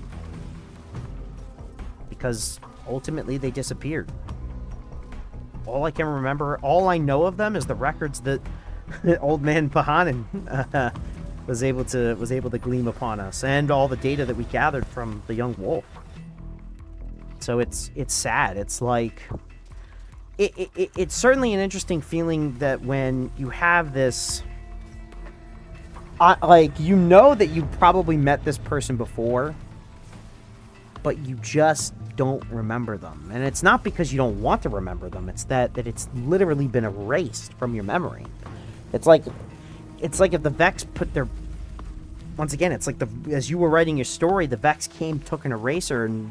Because ultimately they disappeared. All I can remember, all I know of them is the records that old man Pahanin was able to glean upon us, and all the data that we gathered from the young wolf. So it's sad. It's like it's certainly an interesting feeling that when you have this, like, you know that you probably met this person before, but you just don't remember them. And it's not because you don't want to remember them. It's that it's literally been erased from your memory. It's like if the Vex put their... Once again, it's like as you were writing your story, the Vex took an eraser and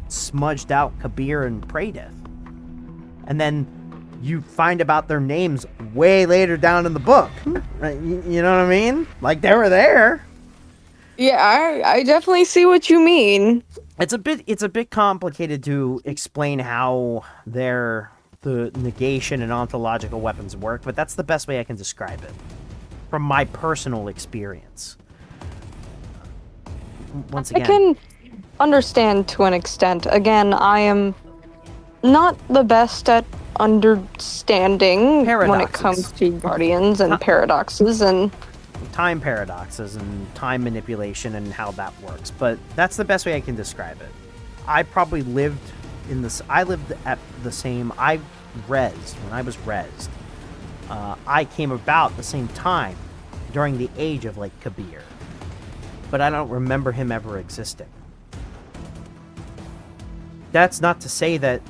smudged out Kabir and Praedith. And then you find about their names way later down in the book. You know what I mean? Like, they were there. Yeah, I definitely see what you mean. It's a bit complicated to explain how the negation and ontological weapons work, but that's the best way I can describe it from my personal experience. Once again, I can understand to an extent. Again, I am not the best at understanding when it comes to guardians and paradoxes and time paradoxes and time manipulation and how that works, but that's the best way I can describe it. I probably lived in this. I lived at the same. I rezzed when I was rezzed. I came about the same time during the age of like Kabir, but I don't remember him ever existing. That's not to say that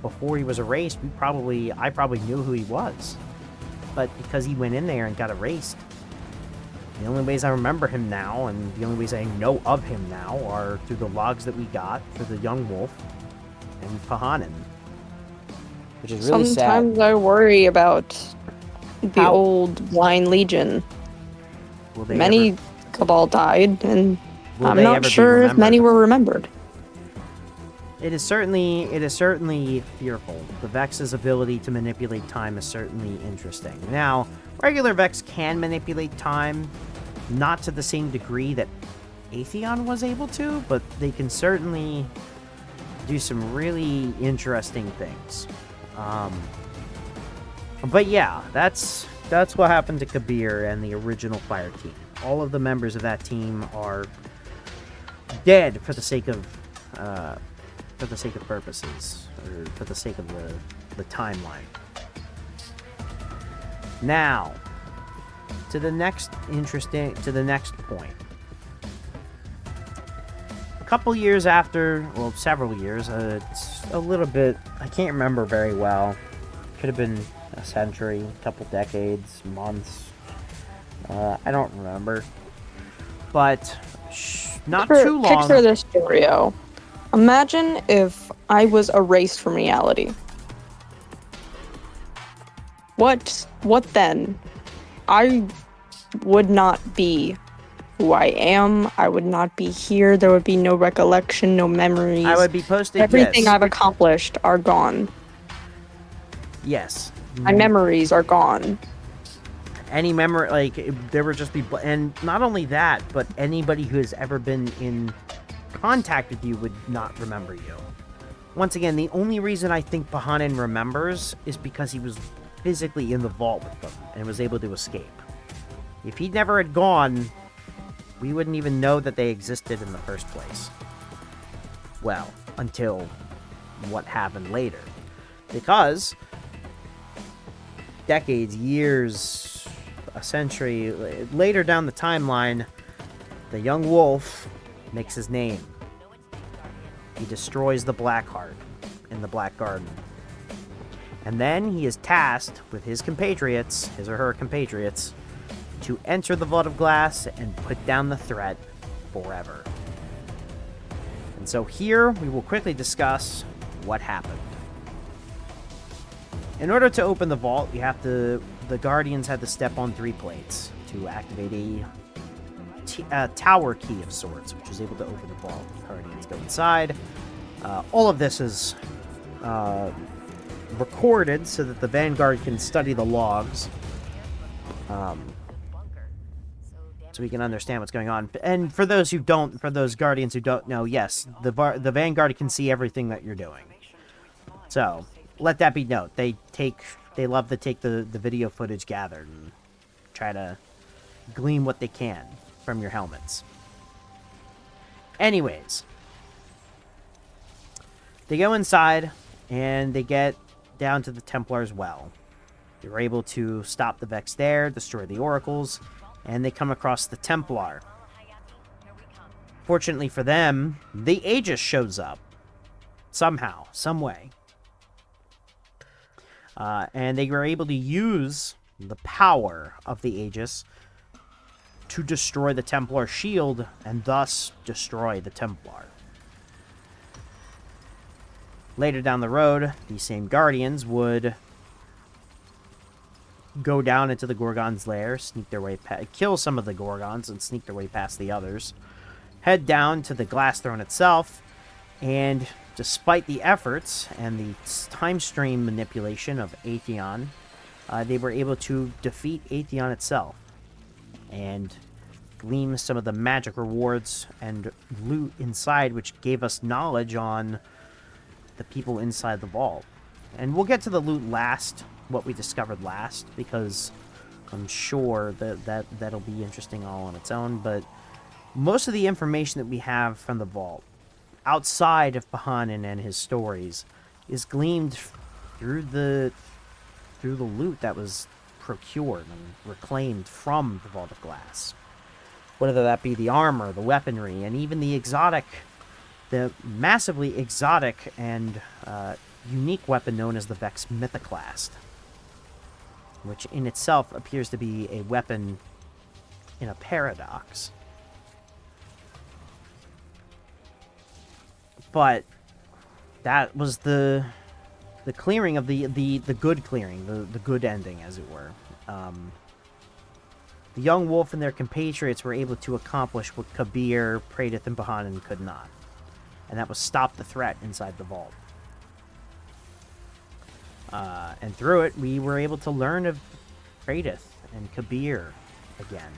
before he was erased, I probably knew who he was, but because he went in there and got erased, the only ways I remember him now, and the only ways I know of him now, are through the logs that we got through the young wolf and Pahanin, which is really sad. Sometimes I worry about the old Blind Legion. Many Cabal died, and I'm not sure if many were remembered. It is certainly fearful. The Vex's ability to manipulate time is certainly interesting. Now, regular Vex can manipulate time, not to the same degree that Atheon was able to, but they can certainly do some really interesting things. But yeah, that's what happened to Kabir and the original Fire team. All of the members of that team are dead for the sake of purposes, or for the sake of the timeline. Now, to the next point. A couple years after, well, several years, it's a little bit, I can't remember very well. Could have been a century, a couple decades, months. I don't remember. But not too long. Picture this scenario. Imagine if I was erased from reality. What then? I would not be who I am. I would not be here. There would be no recollection, no memories. I would be posted. Everything I've accomplished are gone. Yes. My memories are gone. Any memory, like, there would just be, and not only that, but anybody who has ever been in contact with you would not remember you. Once again, the only reason I think Pahanin remembers is because he was physically in the vault with them and was able to escape. If he never had gone, we wouldn't even know that they existed in the first place. Well, until what happened later. Because decades, years, a century later down the timeline, the young wolf makes his name. He destroys the Blackheart in the Black Garden. And then he is tasked with his compatriots, his or her compatriots, to enter the Vault of Glass and put down the threat forever. And so here we will quickly discuss what happened. In order to open the vault, the Guardians had to step on 3 plates to activate a tower key of sorts, which is able to open the vault. The Guardians go inside. All of this is recorded so that the Vanguard can study the logs, so we can understand what's going on. And for those Guardians who don't know, yes, the Vanguard can see everything that you're doing. So let that be known. They love to take the video footage gathered and try to glean what they can from your helmets. Anyways, they go inside and they get down to the Templar's well. They were able to stop the Vex there, destroy the oracles, and they come across the Templar. Fortunately for them, the Aegis shows up somehow, some way. And they were able to use the power of the Aegis to destroy the Templar shield and thus destroy the Templar. Later down the road, these same Guardians would go down into the Gorgon's lair, sneak their way kill some of the Gorgons and sneak their way past the others, head down to the Glass Throne itself, and despite the efforts and the time stream manipulation of Atheon, they were able to defeat Atheon itself and glean some of the magic rewards and loot inside, which gave us knowledge on the people inside the vault. And we'll get to the loot last, what we discovered last, because I'm sure that'll be interesting all on its own. But most of the information that we have from the vault, outside of Pahanin and his stories, is gleaned through the loot that was procured and reclaimed from the Vault of Glass. Whether that be the armor, the weaponry, and even the massively exotic and unique weapon known as the Vex Mythoclast, which in itself appears to be a weapon in a paradox. But that was the clearing of the good clearing, the good ending, as it were. The young wolf and their compatriots were able to accomplish what Kabir, Praedyth, and Pahanin could not. And that was stop the threat inside the vault. And through it, we were able to learn of Praedyth and Kabir again.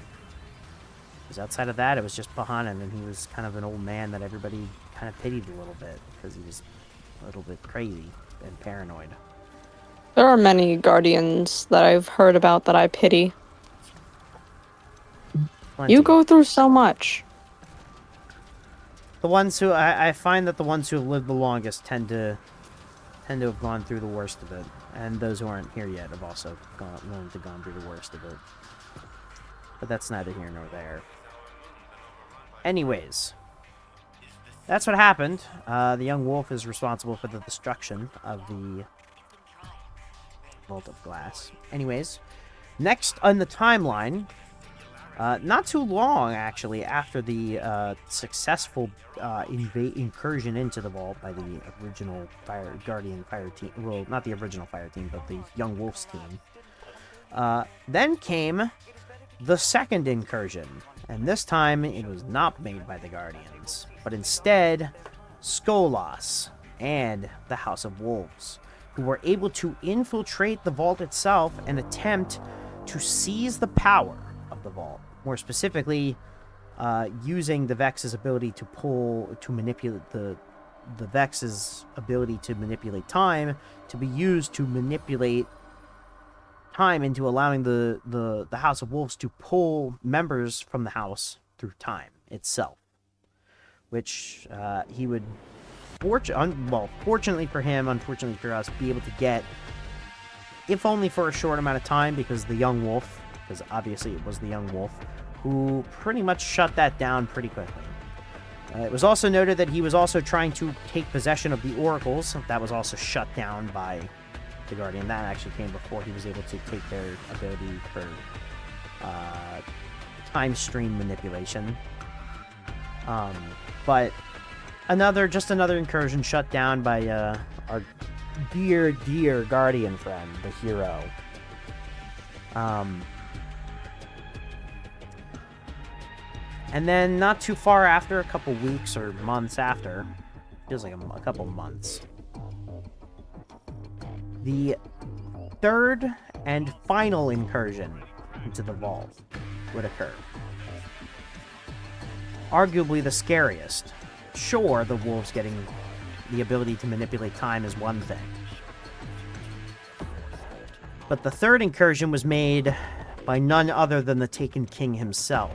Because outside of that, it was just Pahanin, and he was kind of an old man that everybody kind of pitied a little bit, because he was a little bit crazy and paranoid. There are many Guardians that I've heard about that I pity. Plenty. You go through so much. The ones who I find that the ones who have lived the longest tend to have gone through the worst of it, and those who aren't here yet have also gone through the worst of it. But that's neither here nor there. Anyways, that's what happened. The young wolf is responsible for the destruction of the Vault of Glass. Anyways, next on the timeline, not too long, actually, after the successful incursion into the vault by the original Guardian Fire Team, well, not the original Fire Team, but the Young Wolves team, then came the second incursion, and this time it was not made by the Guardians, but instead Skolas and the House of Wolves, who were able to infiltrate the vault itself and attempt to seize the power of the vault. More specifically, using the Vex's ability to manipulate the Vex's ability to manipulate time to be used to manipulate time into allowing the House of Wolves to pull members from the house through time itself, which he would, fortunately for him, unfortunately for us, be able to get, if only for a short amount of time, because the Young Wolf, because obviously it was the Young Wolf, who pretty much shut that down pretty quickly. It was also noted that he was also trying to take possession of the oracles. That was also shut down by the Guardian. That actually came before he was able to take their ability for time stream manipulation. But another incursion shut down by our dear, dear guardian friend, the hero. And then not too far after, a couple weeks or months after, feels like a couple months, the third and final incursion into the vault would occur. Arguably the scariest. Sure, the wolves getting the ability to manipulate time is one thing. But the third incursion was made by none other than the Taken King himself,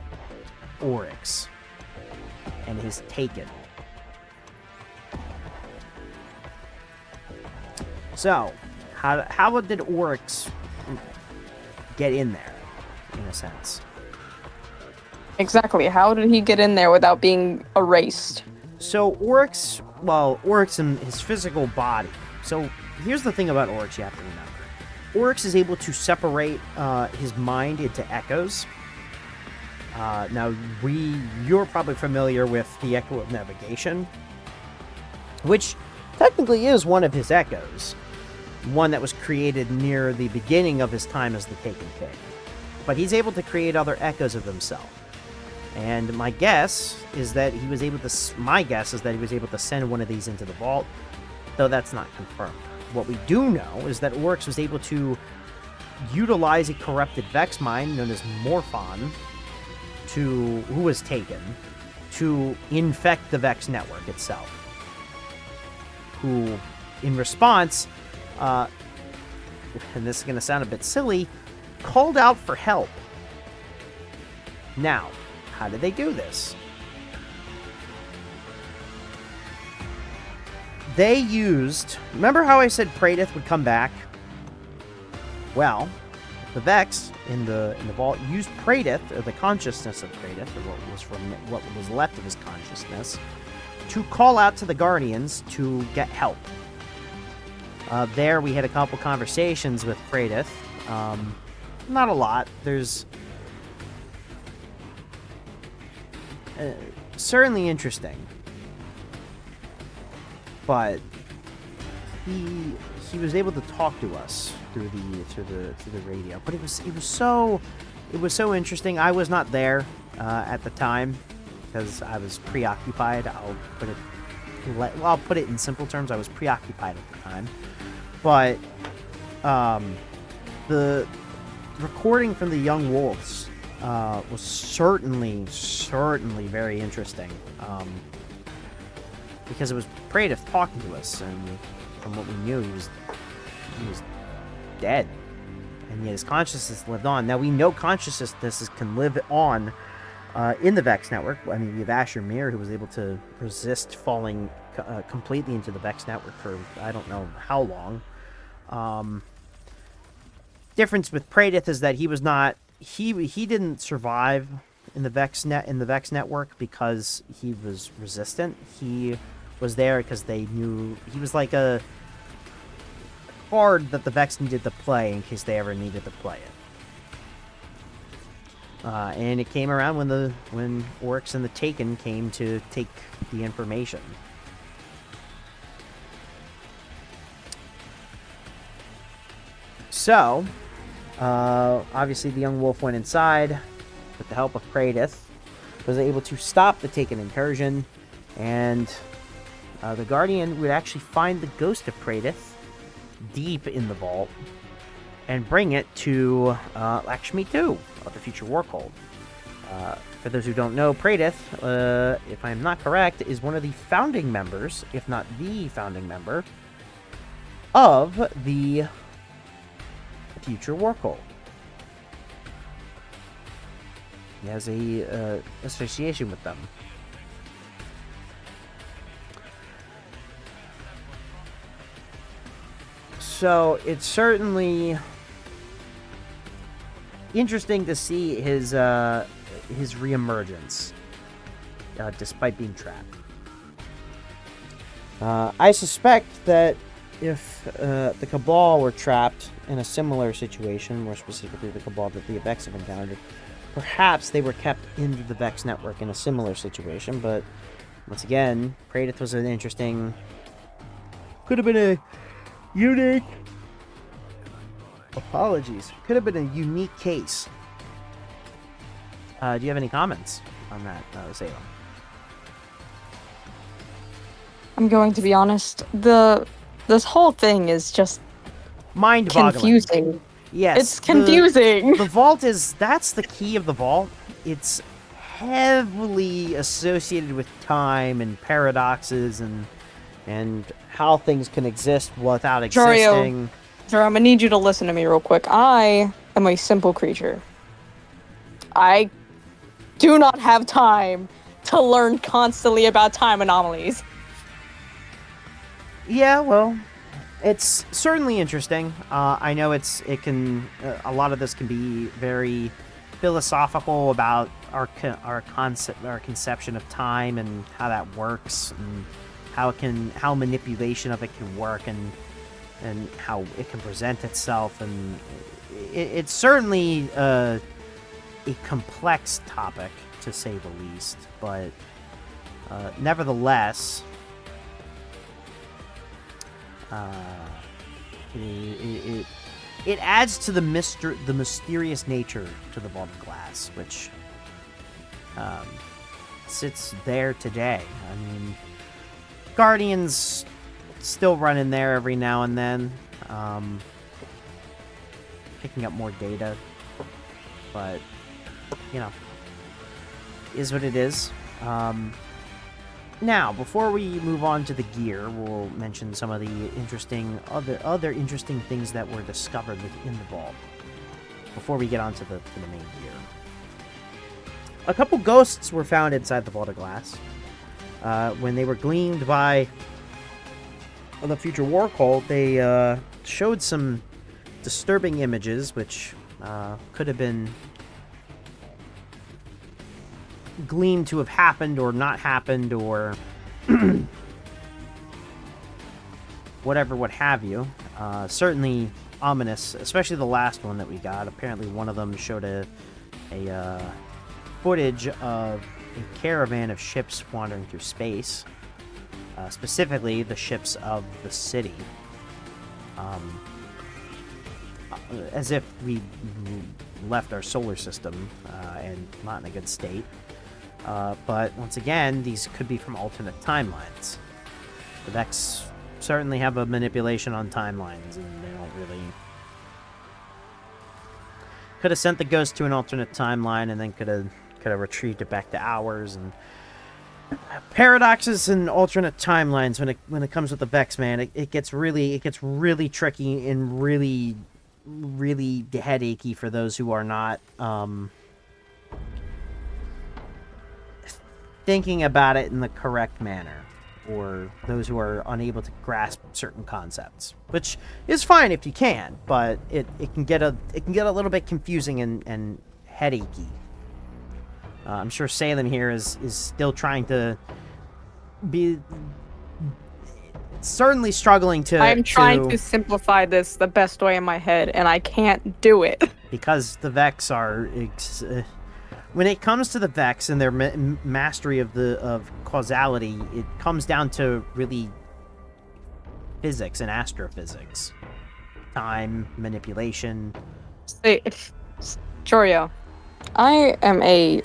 Oryx, and his Taken. So, how did Oryx get in there, in a sense? Exactly. How did he get in there without being erased? So Oryx and his physical body. So here's the thing about Oryx you have to remember. Oryx is able to separate his mind into echoes. Now, you're probably familiar with the Echo of Navigation, which technically is one of his echoes. One that was created near the beginning of his time as the Taken King. But he's able to create other echoes of himself. And my guess is that he was able to send one of these into the vault, though that's not confirmed. What we do know is that Oryx was able to utilize a corrupted Vex mind known as Morphon, who was taken, to infect the Vex network itself. Who, in response, and this is going to sound a bit silly, called out for help. Now, how did they do this? They used... Remember how I said Praedyth would come back? Well, the Vex in the vault used Praedyth, or the consciousness of Praedyth, or what was left of his consciousness, to call out to the Guardians to get help. There we had a couple conversations with Praedyth. Not a lot. There's... certainly interesting, but he was able to talk to us through the radio. But it was so interesting. I was not there at the time because I was preoccupied. I'll put it in simple terms. I was preoccupied at the time, but the recording from the Young Wolves was certainly very interesting, because it was Praedyth talking to us, and from what we knew, he was dead, and yet his consciousness lived on. Now we know consciousness can live on in the Vex network. I mean, we have Asher Mir, who was able to resist falling completely into the Vex network for I don't know how long. Difference with Praedyth is that he was not. He didn't survive in the Vex network because he was resistant. He was there because they knew he was like a card that the Vex needed to play in case they ever needed to play it. And it came around when Oryx and the Taken came to take the information. So, obviously the young wolf went inside with the help of Praedyth, was able to stop the Taken incursion, and the Guardian would actually find the ghost of Praedyth deep in the vault and bring it to Lakshmi II of the future Warcold. For those who don't know, Praedyth, if I'm not correct, is one of the founding members, if not the founding member, of the future Warcold. He has a association with them. So it's certainly interesting to see his reemergence, despite being trapped. I suspect that if the Cabal were trapped in a similar situation, more specifically the Cabal that the Vex have encountered, perhaps they were kept into the Vex network in a similar situation, but once again, Praedyth was an interesting... Could have been Unique. Apologies. Could have been a unique case. Do you have any comments on that, Salem? I'm going to be honest. This whole thing is just Mind-boggling. confusing. Yes. It's confusing. The vault that's the key of the vault. It's heavily associated with time and paradoxes and how things can exist without existing. Jorio, I'm gonna need you to listen to me real quick. I am a simple creature. I do not have time to learn constantly about time anomalies. Yeah, well, it's certainly interesting. I know it can a lot of this can be very philosophical about our conception of time and how that works and how manipulation of it can work and how it can present itself, and it's certainly a complex topic to say the least, but nevertheless, it adds to the mysterious nature to the Vault of Glass, which sits there today. I mean, Guardians still running there every now and then, picking up more data, but you know, is what it is. Now, before we move on to the gear, we'll mention some of the other interesting things that were discovered within the vault before we get on to the main gear. A couple ghosts were found inside the Vault of Glass. When they were gleaned by the Future War Cult, they showed some disturbing images, which could have been gleaned to have happened or not happened, or whatever, what have you. Certainly ominous, especially the last one that we got. Apparently one of them showed a footage of a caravan of ships wandering through space, specifically the ships of the city, as if we left our solar system and not in a good state. But once again, these could be from alternate timelines. The Vex certainly have a manipulation on timelines, and they don't really... Could have sent the ghost to an alternate timeline, and then could have retrieved it back to ours. And paradoxes and alternate timelines, when it comes with the Vex, man, it gets really tricky and really headachy for those who are not thinking about it in the correct manner, or those who are unable to grasp certain concepts, which is fine if you can, but it can get a little bit confusing and headachy. I'm sure Salem here is still trying to be certainly struggling to... I'm trying to simplify this the best way in my head, and I can't do it. Because the Vex are... when it comes to the Vex and their mastery of causality, it comes down to really physics and astrophysics. Time, manipulation. Say, Jorio, I am a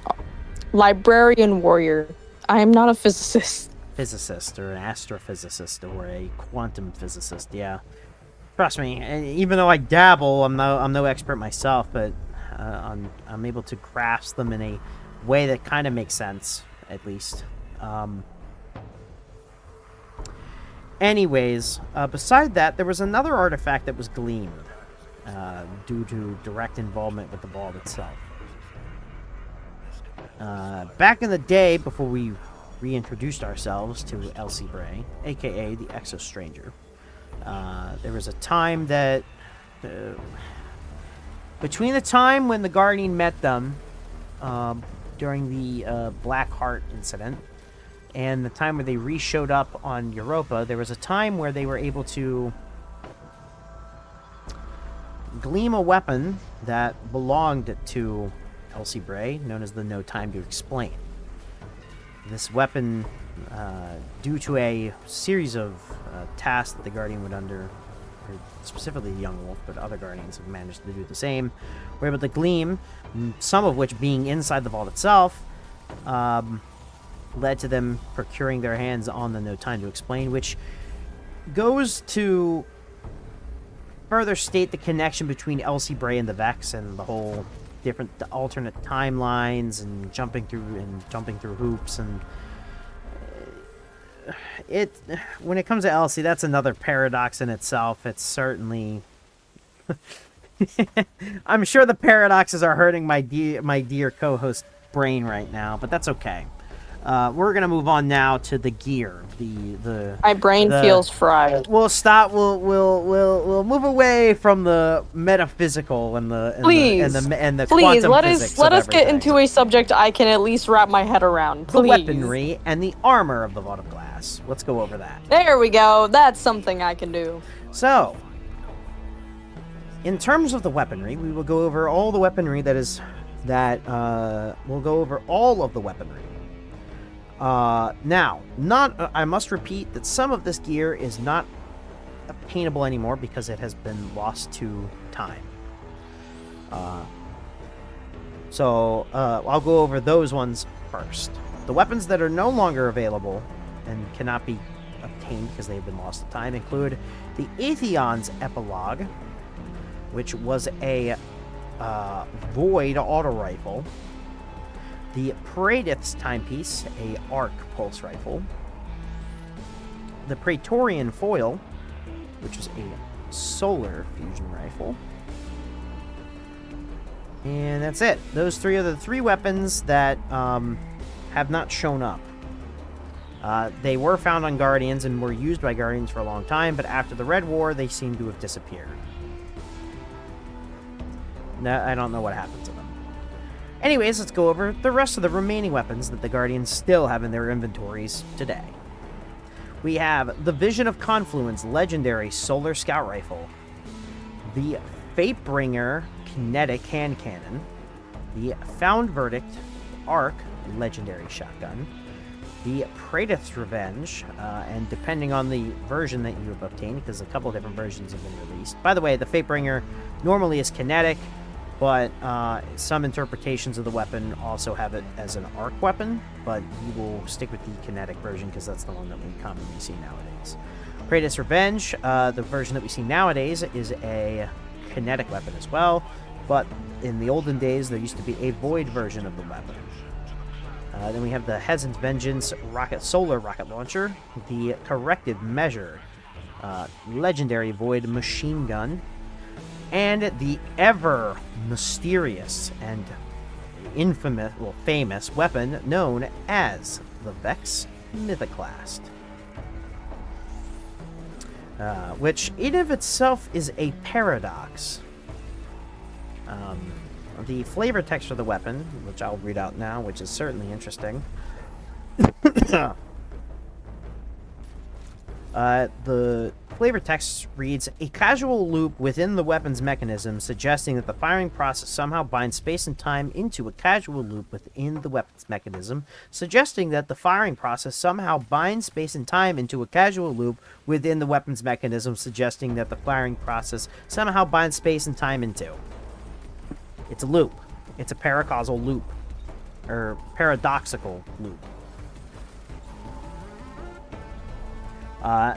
librarian warrior. I am not a physicist. Physicist, or an astrophysicist, or a quantum physicist, yeah. Trust me, even though I dabble, I'm no expert myself, but I'm able to grasp them in a way that kind of makes sense, at least. Anyways, beside that, there was another artifact that was gleaned due to direct involvement with the vault itself. Back in the day, before we reintroduced ourselves to Elsie Bray, aka the Exo Stranger, there was a time that... between the time when the Guardian met them during the Black Heart incident and the time where they re-showed up on Europa, there was a time where they were able to glean a weapon that belonged to Elsie Bray, known as the No Time to Explain. This weapon, due to a series of tasks that the Guardian would specifically the young wolf, but other guardians have managed to do the same, were able to glean, some of which being inside the vault itself, led to them procuring their hands on the No Time to Explain, which goes to further state the connection between Elsie Bray and the Vex and the whole different alternate timelines and jumping through hoops. And when it comes to Elsie, that's another paradox in itself. It's certainly I'm sure the paradoxes are hurting my dear co-host brain right now, but that's okay. We're gonna move on now to the gear. My brain feels fried. We'll stop. We'll move away from the metaphysical and the quantum physics. Let us get into a subject I can at least wrap my head around. Please. The weaponry and the armor of the Vault of Glass. Let's go over that. There we go. That's something I can do. So, in terms of the weaponry, we will go over all the weaponry we'll go over all of the weaponry. Now, I must repeat that some of this gear is not obtainable anymore because it has been lost to time. So I'll go over those ones first. The weapons that are no longer available and cannot be obtained because they've been lost to time include the Atheon's Epilogue, which was a void auto rifle. The Praedyth's Timepiece, a arc pulse rifle. The Praetorian Foil, which is a solar fusion rifle. And that's it. Those three are the three weapons that have not shown up. They were found on Guardians and were used by Guardians for a long time, but after the Red War, they seem to have disappeared. I don't know what happened to them. Anyways, let's go over the rest of the remaining weapons that the Guardians still have in their inventories today. We have the Vision of Confluence legendary Solar Scout Rifle, the Fatebringer Kinetic Hand Cannon, the Found Verdict Arc legendary shotgun, the Praedyth's Revenge, and depending on the version that you have obtained, because a couple different versions have been released. By the way, the Fatebringer normally is kinetic, but some interpretations of the weapon also have it as an arc weapon, but you will stick with the kinetic version because that's the one that we commonly see nowadays. Praedyth's Revenge, the version that we see nowadays, is a kinetic weapon as well, but in the olden days there used to be a void version of the weapon. Then we have the Hezon's Vengeance Solar Rocket Launcher, the Corrective Measure legendary void machine gun, and the ever mysterious and famous weapon known as the Vex Mythoclast, which in of itself is a paradox. The flavor text for the weapon, which I'll read out now, which is certainly interesting. The flavor text reads, a casual loop within the weapon's mechanism suggesting that the firing process somehow binds space and time into a casual loop within the weapon's mechanism, suggesting that the firing process somehow binds space and time into a casual loop within the weapon's mechanism, suggesting that the firing process somehow binds space and time into. It's a loop. It's a paracausal loop. Or paradoxical loop.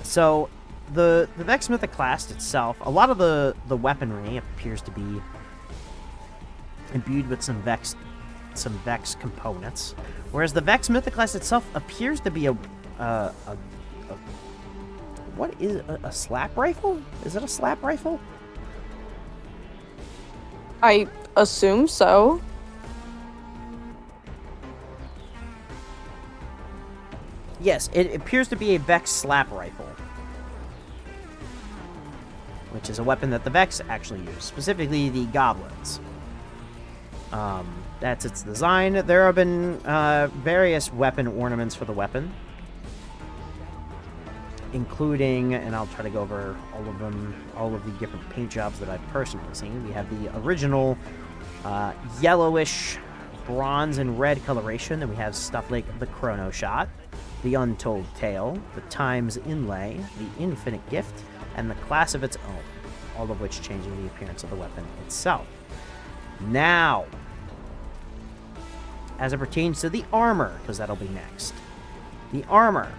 So the Vex Mythoclast itself, a lot of the weaponry appears to be imbued with some Vex components, whereas the Vex Mythoclast itself appears to be what is a slap rifle? Is it a slap rifle? I assume so. Yes, it appears to be a Vex slap rifle, which is a weapon that the Vex actually use, specifically the goblins. That's its design. There have been various weapon ornaments for the weapon, including, and I'll try to go over all of them, all of the different paint jobs that I've personally seen. We have the original yellowish bronze and red coloration. Then we have stuff like the Chrono Shot, the Untold Tale, the Time's Inlay, the Infinite Gift, and the class of its own, all of which changing the appearance of the weapon itself. Now, as it pertains to the armor, because that'll be next. The armor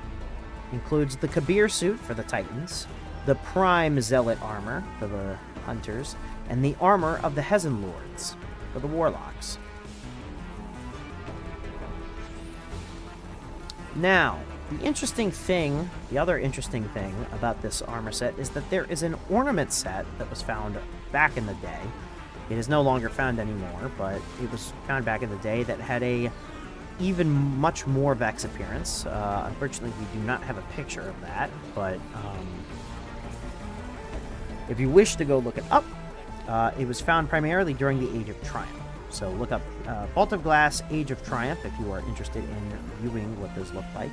includes the Kabir suit for the Titans, the Prime Zealot armor for the Hunters, and the armor of the Hezen Lords for the Warlocks. Now, the other interesting thing about this armor set is that there is an ornament set that was found back in the day. It is no longer found anymore, but it was found back in the day that had a even much more Vex appearance. Unfortunately, we do not have a picture of that, but if you wish to go look it up, it was found primarily during the Age of Triumph. So look up Vault of Glass, Age of Triumph, if you are interested in viewing what those look like.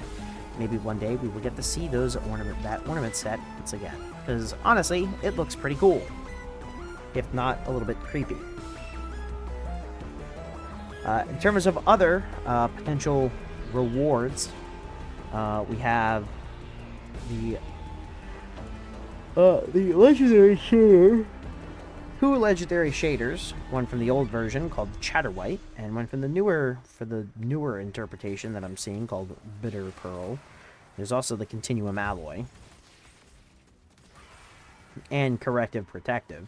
Maybe one day we will get to see that ornament set once again, because honestly, it looks pretty cool, if not a little bit creepy. In terms of other potential rewards, we have the legendary shader. Two legendary shaders, one from the old version called Chatterwhite, and one from the newer interpretation that I'm seeing called Bitter Pearl. There's also the Continuum Alloy and Corrective Protective,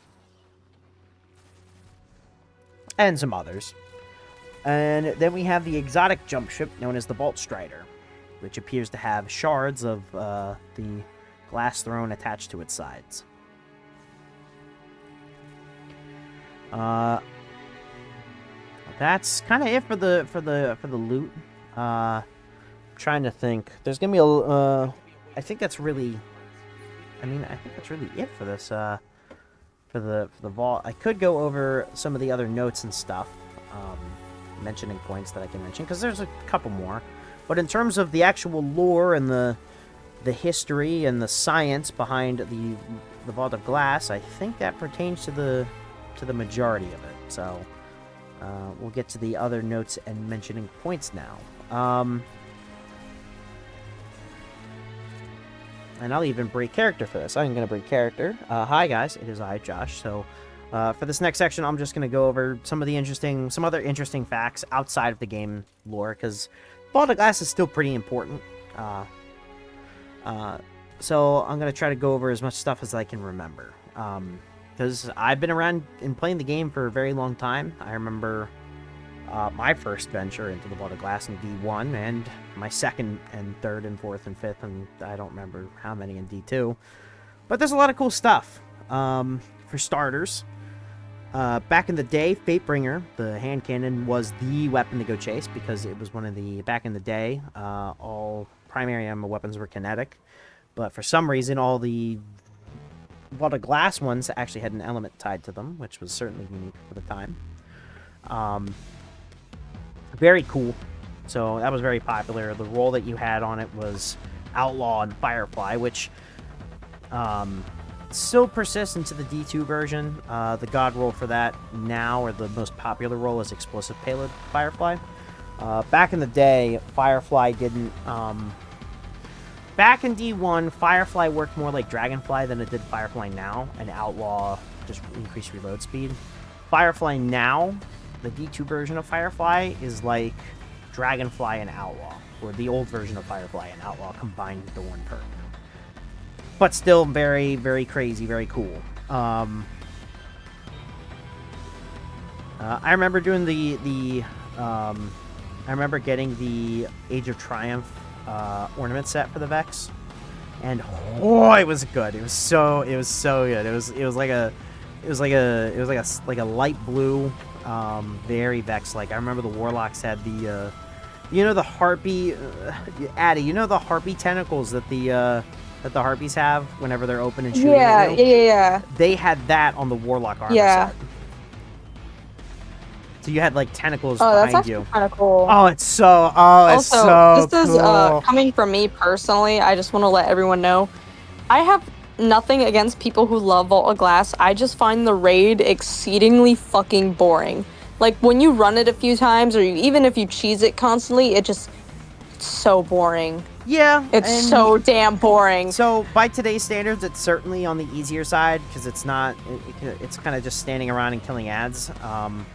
and some others. And then we have the exotic jump ship known as the Vault Strider, which appears to have shards of the glass throne attached to its sides. That's kind of it for the loot. Trying to think. There's gonna be I think that's really it for this. For the vault. I could go over some of the other notes and stuff, mentioning points that I can mention, because there's a couple more. But in terms of the actual lore and the history and the science behind the Vault of Glass, I think that pertains to the majority of it. So we'll get to the other notes and mentioning points now. And I'll even break character for this. I'm going to break character. Hi guys, it is I, Josh. So for this next section, I'm just going to go over some other interesting facts outside of the game lore, because Vault of Glass is still pretty important. So I'm going to try to go over as much stuff as I can remember. Because I've been around and playing the game for a very long time. I remember my first venture into the Vault of Glass in D1, and my second and third and fourth and fifth, and I don't remember how many in D2. But there's a lot of cool stuff. For starters, back in the day, Fatebringer, the hand cannon, was the weapon to go chase, because it was one of the, back in the day, all primary ammo weapons were kinetic. But for some reason, all the Vault of Glass ones actually had an element tied to them, which was certainly unique for the time. Very cool. So that was very popular. The role that you had on it was Outlaw and Firefly, which still persists into the D2 version. The god role for that now, or the most popular role, is Explosive Payload Firefly. Back in the day, Firefly didn't... Back in D1, Firefly worked more like Dragonfly than it did Firefly now, and Outlaw just increased reload speed. Firefly now, the D2 version of Firefly, is like Dragonfly and Outlaw, or the old version of Firefly and Outlaw combined into one perk. But still very, very crazy, very cool. I remember doing I remember getting the Age of Triumph ornament set for the Vex, and oh, it was good. It was so good. It was like a light blue, very Vex like. I remember the Warlocks had the the harpy, Addy, the harpy tentacles that the harpies have whenever they're open and shooting at you? Yeah. They had that on the Warlock armor set. So you had like tentacles behind you. Kind of cool. Oh, it's so cool. This is coming from me personally. I just want to let everyone know, I have nothing against people who love Vault of Glass. I just find the raid exceedingly fucking boring. Like when you run it a few times, or even if you cheese it constantly, it's so boring. Yeah, It's and so damn boring. so by today's standards, it's certainly on the easier side because it's not. It's kind of just standing around and killing ads,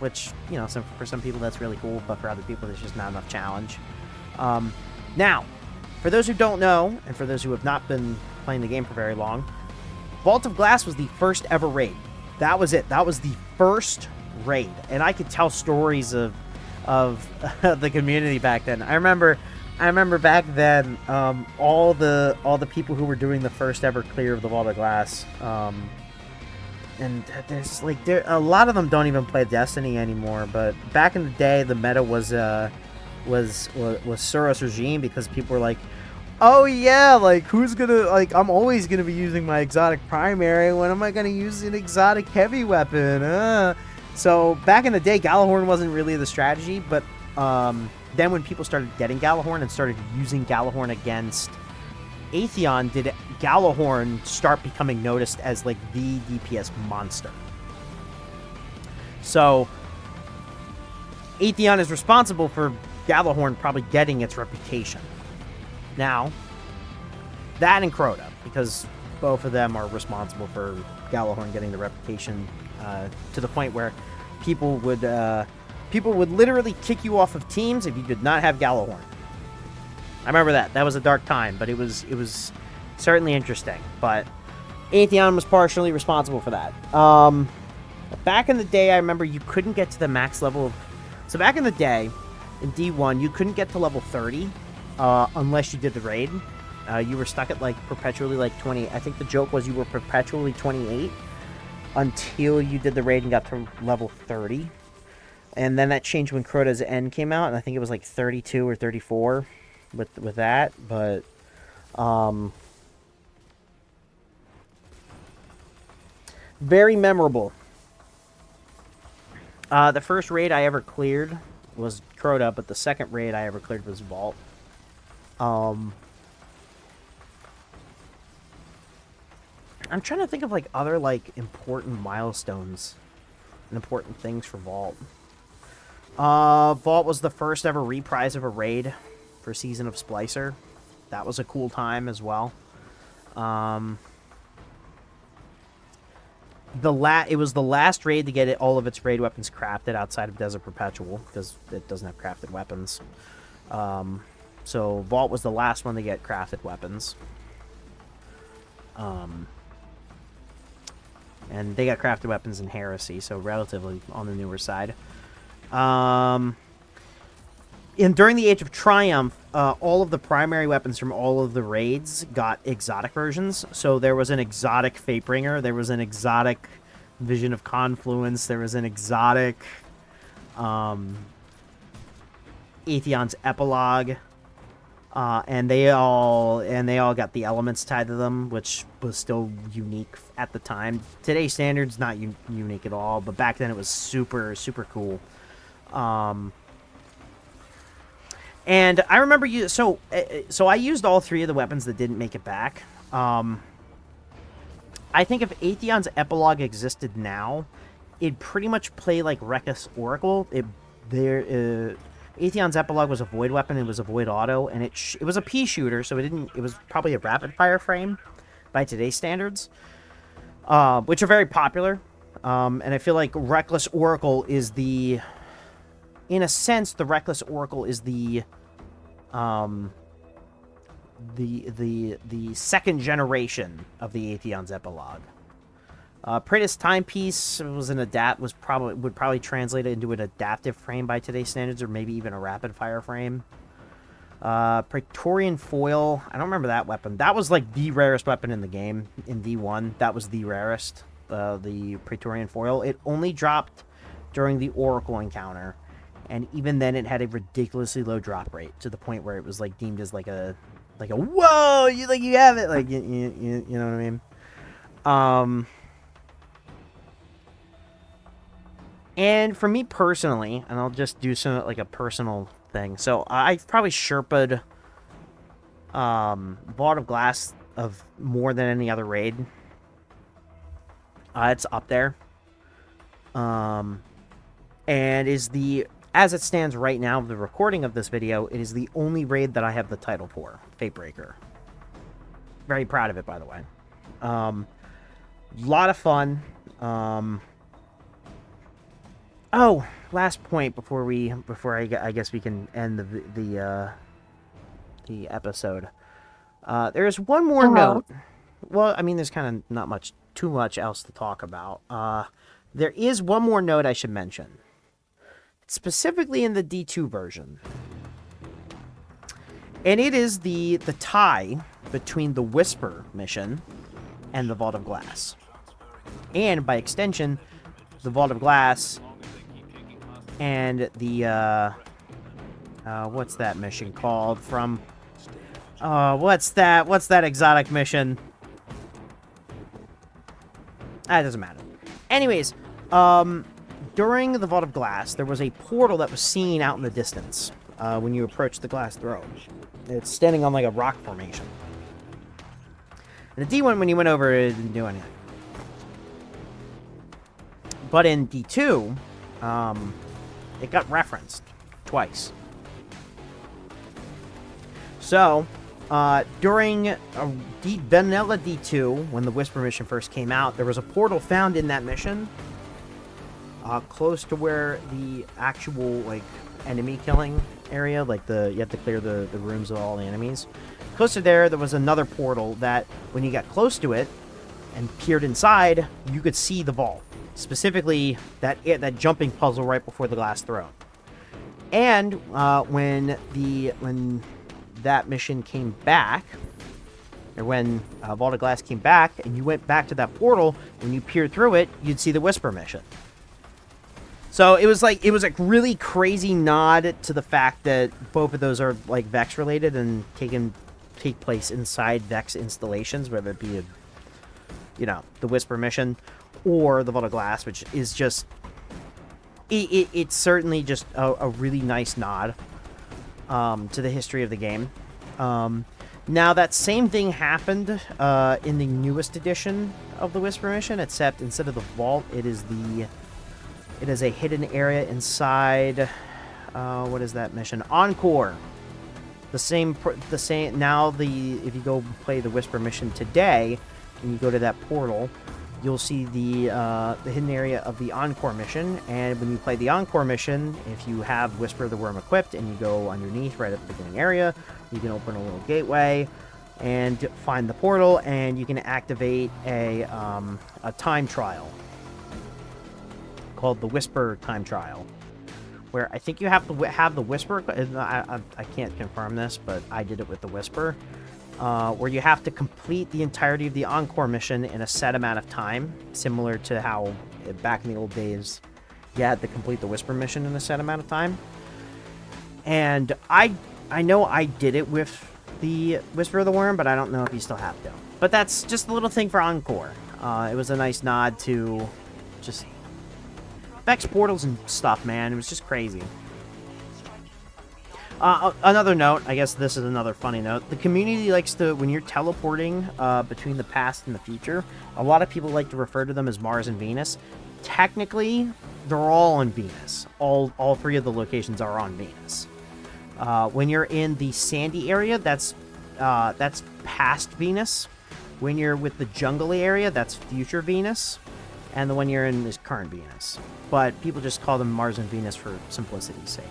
which for some people that's really cool, but for other people, there's just not enough challenge. Now, for those who don't know, and for those who have not been playing the game for very long, Vault of Glass was the first ever raid. That was it. That was the first raid, and I could tell stories of the community back then. I remember back then, all the people who were doing the first ever clear of the Vault of Glass, and there's a lot of them don't even play Destiny anymore. But back in the day, the meta was Suros regime because people were like, oh yeah, who's gonna I'm always gonna be using my exotic primary. When am I gonna use an exotic heavy weapon? So back in the day, Galahorn wasn't really the strategy, but then when people started getting Galahorn and started using Galahorn against Atheon, did Galahorn start becoming noticed as the DPS monster. So Atheon is responsible for Galahorn probably getting its reputation. Now, that and Crota, because both of them are responsible for Galahorn getting the reputation to the point where people would literally kick you off of teams if you did not have Galahorn. I remember that. That was a dark time, but it was certainly interesting. But Atheon was partially responsible for that. Back in the day, I remember you couldn't get to the max level of... So back in the day, in D1, you couldn't get to level 30 unless you did the raid. You were stuck at perpetually 20. I think the joke was you were perpetually 28 until you did the raid and got to level 30. And then that changed when Crota's End came out, and I think it was 32 or 34 with that. But very memorable. The first raid I ever cleared was Crota, but the second raid I ever cleared was Vault. I'm trying to think of other important milestones and important things for Vault. Vault was the first ever reprise of a raid for Season of Splicer. That was a cool time as well. It was the last raid to get all of its raid weapons crafted outside of Desert Perpetual because it doesn't have crafted weapons. So Vault was the last one to get crafted weapons. And they got crafted weapons in Heresy, so relatively on the newer side. And during the Age of Triumph, all of the primary weapons from all of the raids got exotic versions. So there was an exotic Fatebringer, there was an exotic Vision of Confluence, there was an exotic Atheon's Epilogue. And they all got the elements tied to them, which was still unique at the time. Today's standards not unique at all, but back then it was super cool. And I remember so I used all three of the weapons that didn't make it back. I think if Atheon's Epilogue existed now, it'd pretty much play like Reckless Oracle. Atheon's Epilogue was a void weapon. It was a void auto, and it was a pea shooter, so it was probably a rapid fire frame by today's standards, which are very popular. And I feel like Reckless Oracle is in a sense, the Reckless Oracle is the second generation of the Atheon's Epilogue. Praetus Timepiece would probably translate it into an adaptive frame by today's standards, or maybe even a rapid fire frame. Praetorian Foil, I don't remember that weapon. That was the rarest weapon in the game in D1. That was the rarest, the Praetorian Foil. It only dropped during the Oracle encounter, and even then it had a ridiculously low drop rate to the point where it was deemed as a whoa, you have it, you know what I mean. And for me personally, and I'll just do some a personal thing. So I probably Sherpa'd Vault of Glass of more than any other raid. It's up there. And is the as it stands right now, the recording of this video, it is the only raid that I have the title for, Fatebreaker. Very proud of it, by the way. Lot of fun. Oh, last point before I guess we can end the episode. There is one more note. Well, I mean, there's kind of not too much else to talk about. There is one more note I should mention. Specifically in the D2 version. And it is the tie between the Whisper mission and the Vault of Glass. And by extension, the Vault of Glass and the what's that mission called from what's that exotic mission? That doesn't matter. Anyways, during the Vault of Glass, there was a portal that was seen out in the distance when you approach the glass throne. It's standing on like a rock formation. And the D1, when you went over, it didn't do anything. But in D2, it got referenced twice. So, during Vanilla D2, when the Whisper mission first came out, there was a portal found in that mission, close to where the actual, like, enemy killing area, like you have to clear the rooms of all the enemies. Close to there was another portal that, when you got close to it and peered inside, you could see the vault. Specifically, that jumping puzzle right before the glass throne. And when that mission came back, or when Vault of Glass came back, and you went back to that portal, when you peered through it, you'd see the Whisper mission. So it was a really crazy nod to the fact that both of those are like Vex related and take place inside Vex installations, whether it be the Whisper mission or the Vault of Glass, which is just it's certainly just a really nice nod to the history of the game. Now that same thing happened in the newest edition of the Whisper mission, except instead of the vault, it is a hidden area inside. What is that mission? Encore. The same. Now if you go play the Whisper mission today, and you go to that portal, you'll see the hidden area of the Encore mission. And when you play the Encore mission, if you have Whisper the Worm equipped and you go underneath right at the beginning area, you can open a little gateway and find the portal, and you can activate a time trial called the Whisper Time Trial, where I think you have to have the Whisper. I can't confirm this, but I did it with the Whisper, where you have to complete the entirety of the Encore mission in a set amount of time, similar to how back in the old days you had to complete the Whisper mission in a set amount of time. And I know I did it with the Whisper of the Worm, but I don't know if you still have to. But that's just a little thing for Encore. It was a nice nod to just Vex portals and stuff, man. It was just crazy. Another note, I guess this is another funny note. The community likes to, when you're teleporting between the past and the future, a lot of people like to refer to them as Mars and Venus. Technically, they're all on Venus. All three of the locations are on Venus. When you're in the sandy area, that's past Venus. When you're with the jungly area, that's future Venus. And the one you're in is current Venus. But people just call them Mars and Venus for simplicity's sake.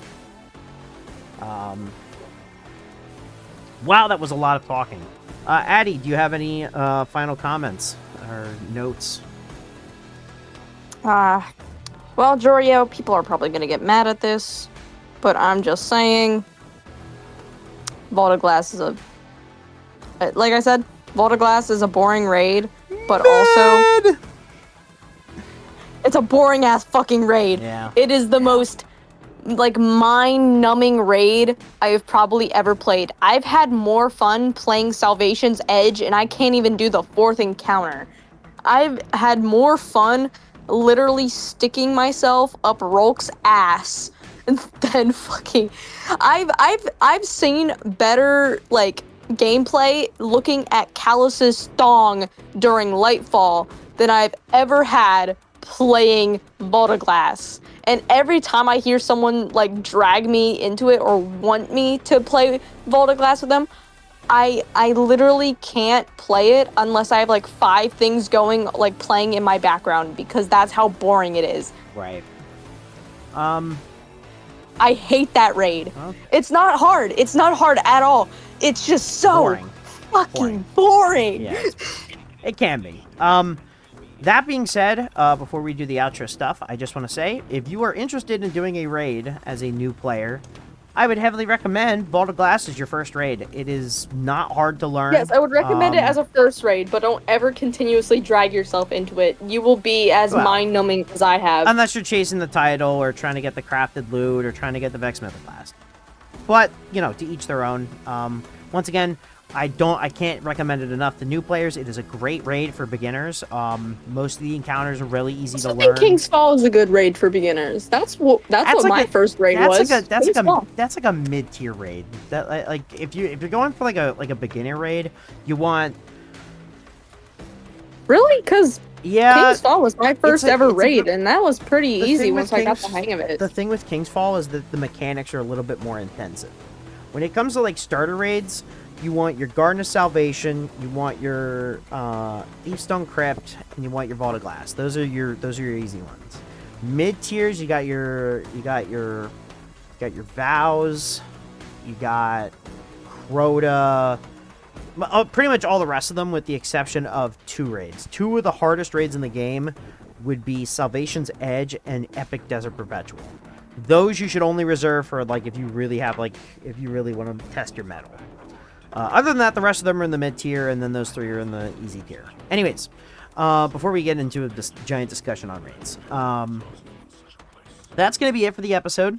Wow, that was a lot of talking. Addie, do you have any final comments or notes? Well, Jorio, people are probably going to get mad at this, but I'm just saying, Vault of Glass is like I said, Vault of Glass is a boring raid, but also it's a boring ass fucking raid. Yeah. It is the most mind-numbing raid I have probably ever played. I've had more fun playing Salvation's Edge, and I can't even do the 4th encounter. I've had more fun literally sticking myself up Rolk's ass than fucking. I've seen better gameplay looking at Callus's thong during Lightfall than I've ever had playing Vault of Glass. And every time I hear someone like drag me into it or want me to play Vault of Glass with them, I literally can't play it unless I have like 5 things going, like playing in my background, because that's how boring it is. Right. I hate that raid. Well, It's not hard. It's not hard at all. It's just so boring. fucking boring. Yeah, it can be. That being said, before we do the outro stuff, I just want to say, if you are interested in doing a raid as a new player, I would heavily recommend Vault of Glass as your first raid. It is not hard to learn. Yes, I would recommend it as a first raid, but don't ever continuously drag yourself into it. You will be as mind-numbing as I have. Unless you're chasing the title, or trying to get the crafted loot, or trying to get the Vex Mythoclast. But, you know, to each their own. Once again, I can't recommend it enough to new players. It is a great raid for beginners. Most of the encounters are really easy to learn. I think King's Fall is a good raid for beginners. That's what like my first raid was. That's like a mid-tier raid. That like if you're going for like a beginner raid, you want. Really? Because King's Fall was my first ever raid, and that was pretty easy once I got the hang of it. The thing with King's Fall is that the mechanics are a little bit more intensive. When it comes to like starter raids, you want your Garden of Salvation, you want your Deepstone Crypt, and you want your Vault of Glass. Those are your easy ones. Mid tiers, you got your Vows, you got Crota, pretty much all the rest of them, with the exception of 2 raids. 2 of the hardest raids in the game would be Salvation's Edge and Epic Desert Perpetual. Those you should only reserve for like if you really want to test your mettle. Other than that, the rest of them are in the mid tier, and then those 3 are in the easy tier. Anyways, before we get into this giant discussion on raids, that's going to be it for the episode.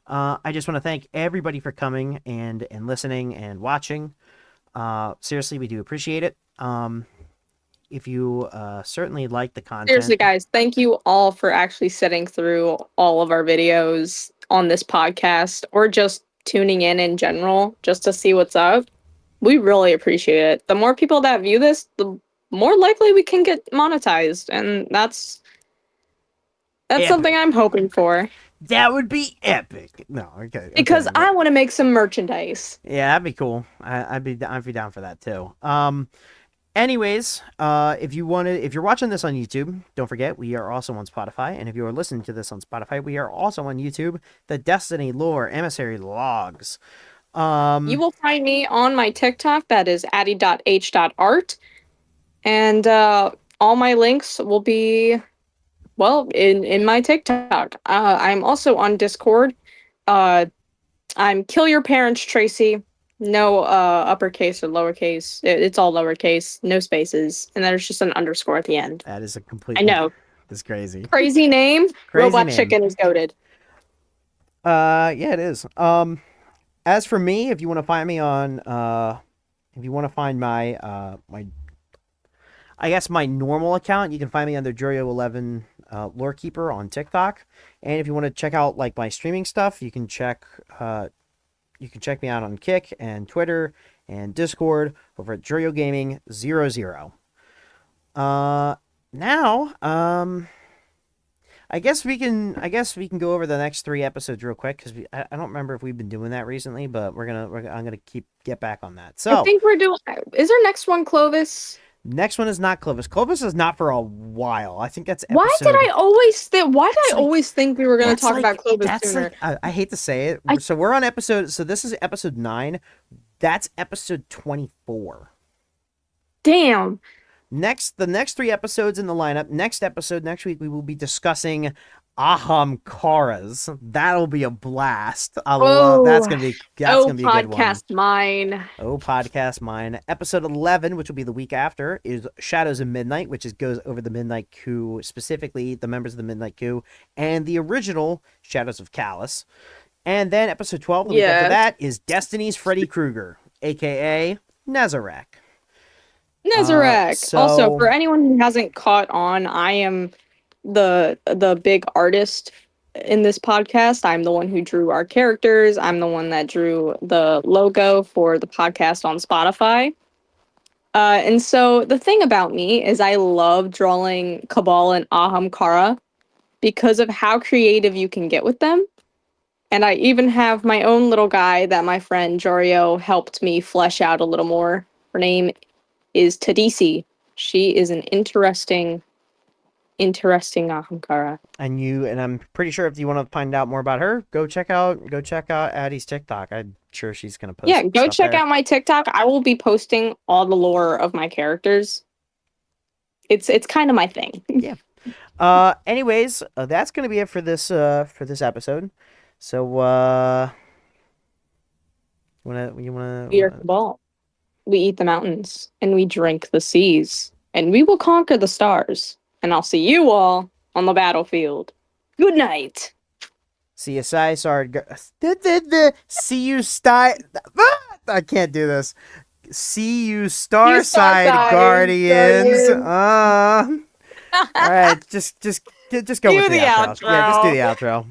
I just want to thank everybody for coming and listening and watching. Seriously, we do appreciate it. If you certainly like the content. Seriously, guys, thank you all for actually sitting through all of our videos on this podcast, or just tuning in general, just to see what's up. We really appreciate it. The more people that view this, the more likely we can get monetized, and that's something I'm hoping for. That would be epic. No, okay. Because I want to make some merchandise. Yeah, that'd be cool. I'd be down for that too. Anyways, if you're watching this on YouTube, don't forget we are also on Spotify, and if you are listening to this on Spotify, we are also on YouTube. The Destiny Lore Emissary Logs. You will find me on my TikTok, that is addy.h.art, and all my links will be, well, in my TikTok. I'm also on Discord. I'm Kill Your Parents Tracy. No uppercase or lowercase. It's all lowercase, no spaces, and there's just an underscore at the end. That is a complete. I know. That's crazy. Crazy name. Robot Chicken is goated. Yeah, it is. As for me, if you want to find me on, if you want to find my my normal account, you can find me under Jorio11 Lorekeeper on TikTok. And if you want to check out like my streaming stuff, you can check me out on Kick and Twitter and Discord over at Jorio Gaming 00. Now, I guess we can go over the next 3 episodes real quick, because I don't remember if we've been doing that recently, but I'm gonna get back on that. So I think we're doing. Is our next one Clovis? Next one is not Clovis. Clovis is not for a while. I think that's episode... Why did I always think we were going to talk about Clovis sooner? I hate to say it. So we're on episode... So this is episode 9. That's episode 24. Damn. The next 3 episodes in the lineup. Next week, we will be discussing Ahamkaras. That'll be a blast. That's gonna be a good one. Podcast mine. Podcast mine. Episode 11, which will be the week after, is Shadows of Midnight, which goes over the Midnight Coup, specifically the members of the Midnight Coup, and the original Shadows of Callus. And then episode 12, the week after that, is Destiny's Freddy Krueger, aka Nezarec. Also, for anyone who hasn't caught on, I am the big artist in this podcast. I'm the one who drew our characters. I'm the one that drew the logo for the podcast on Spotify. And so the thing about me is I love drawing Cabal and Ahamkara. because of how creative you can get with them. And I even have my own little guy that my friend Jorio helped me flesh out a little more. Her name is Tadisi. She is an interesting Ahamkara. And I'm pretty sure if you want to find out more about her, go check out Addie's TikTok. I'm sure she's gonna post Yeah, go stuff check there. out my TikTok. I will be posting all the lore of my characters. It's kind of my thing. Yeah. Anyways, that's gonna be it for this episode. So you We are wanna Cabal. We eat the mountains and we drink the seas and we will conquer the stars. And I'll see you all on the battlefield. Good night. see you, see you, I can't do this. See you, You Starside Starside Guardians. Guardians. All right, just go with Do the the outro. Yeah, just do outro. the outro.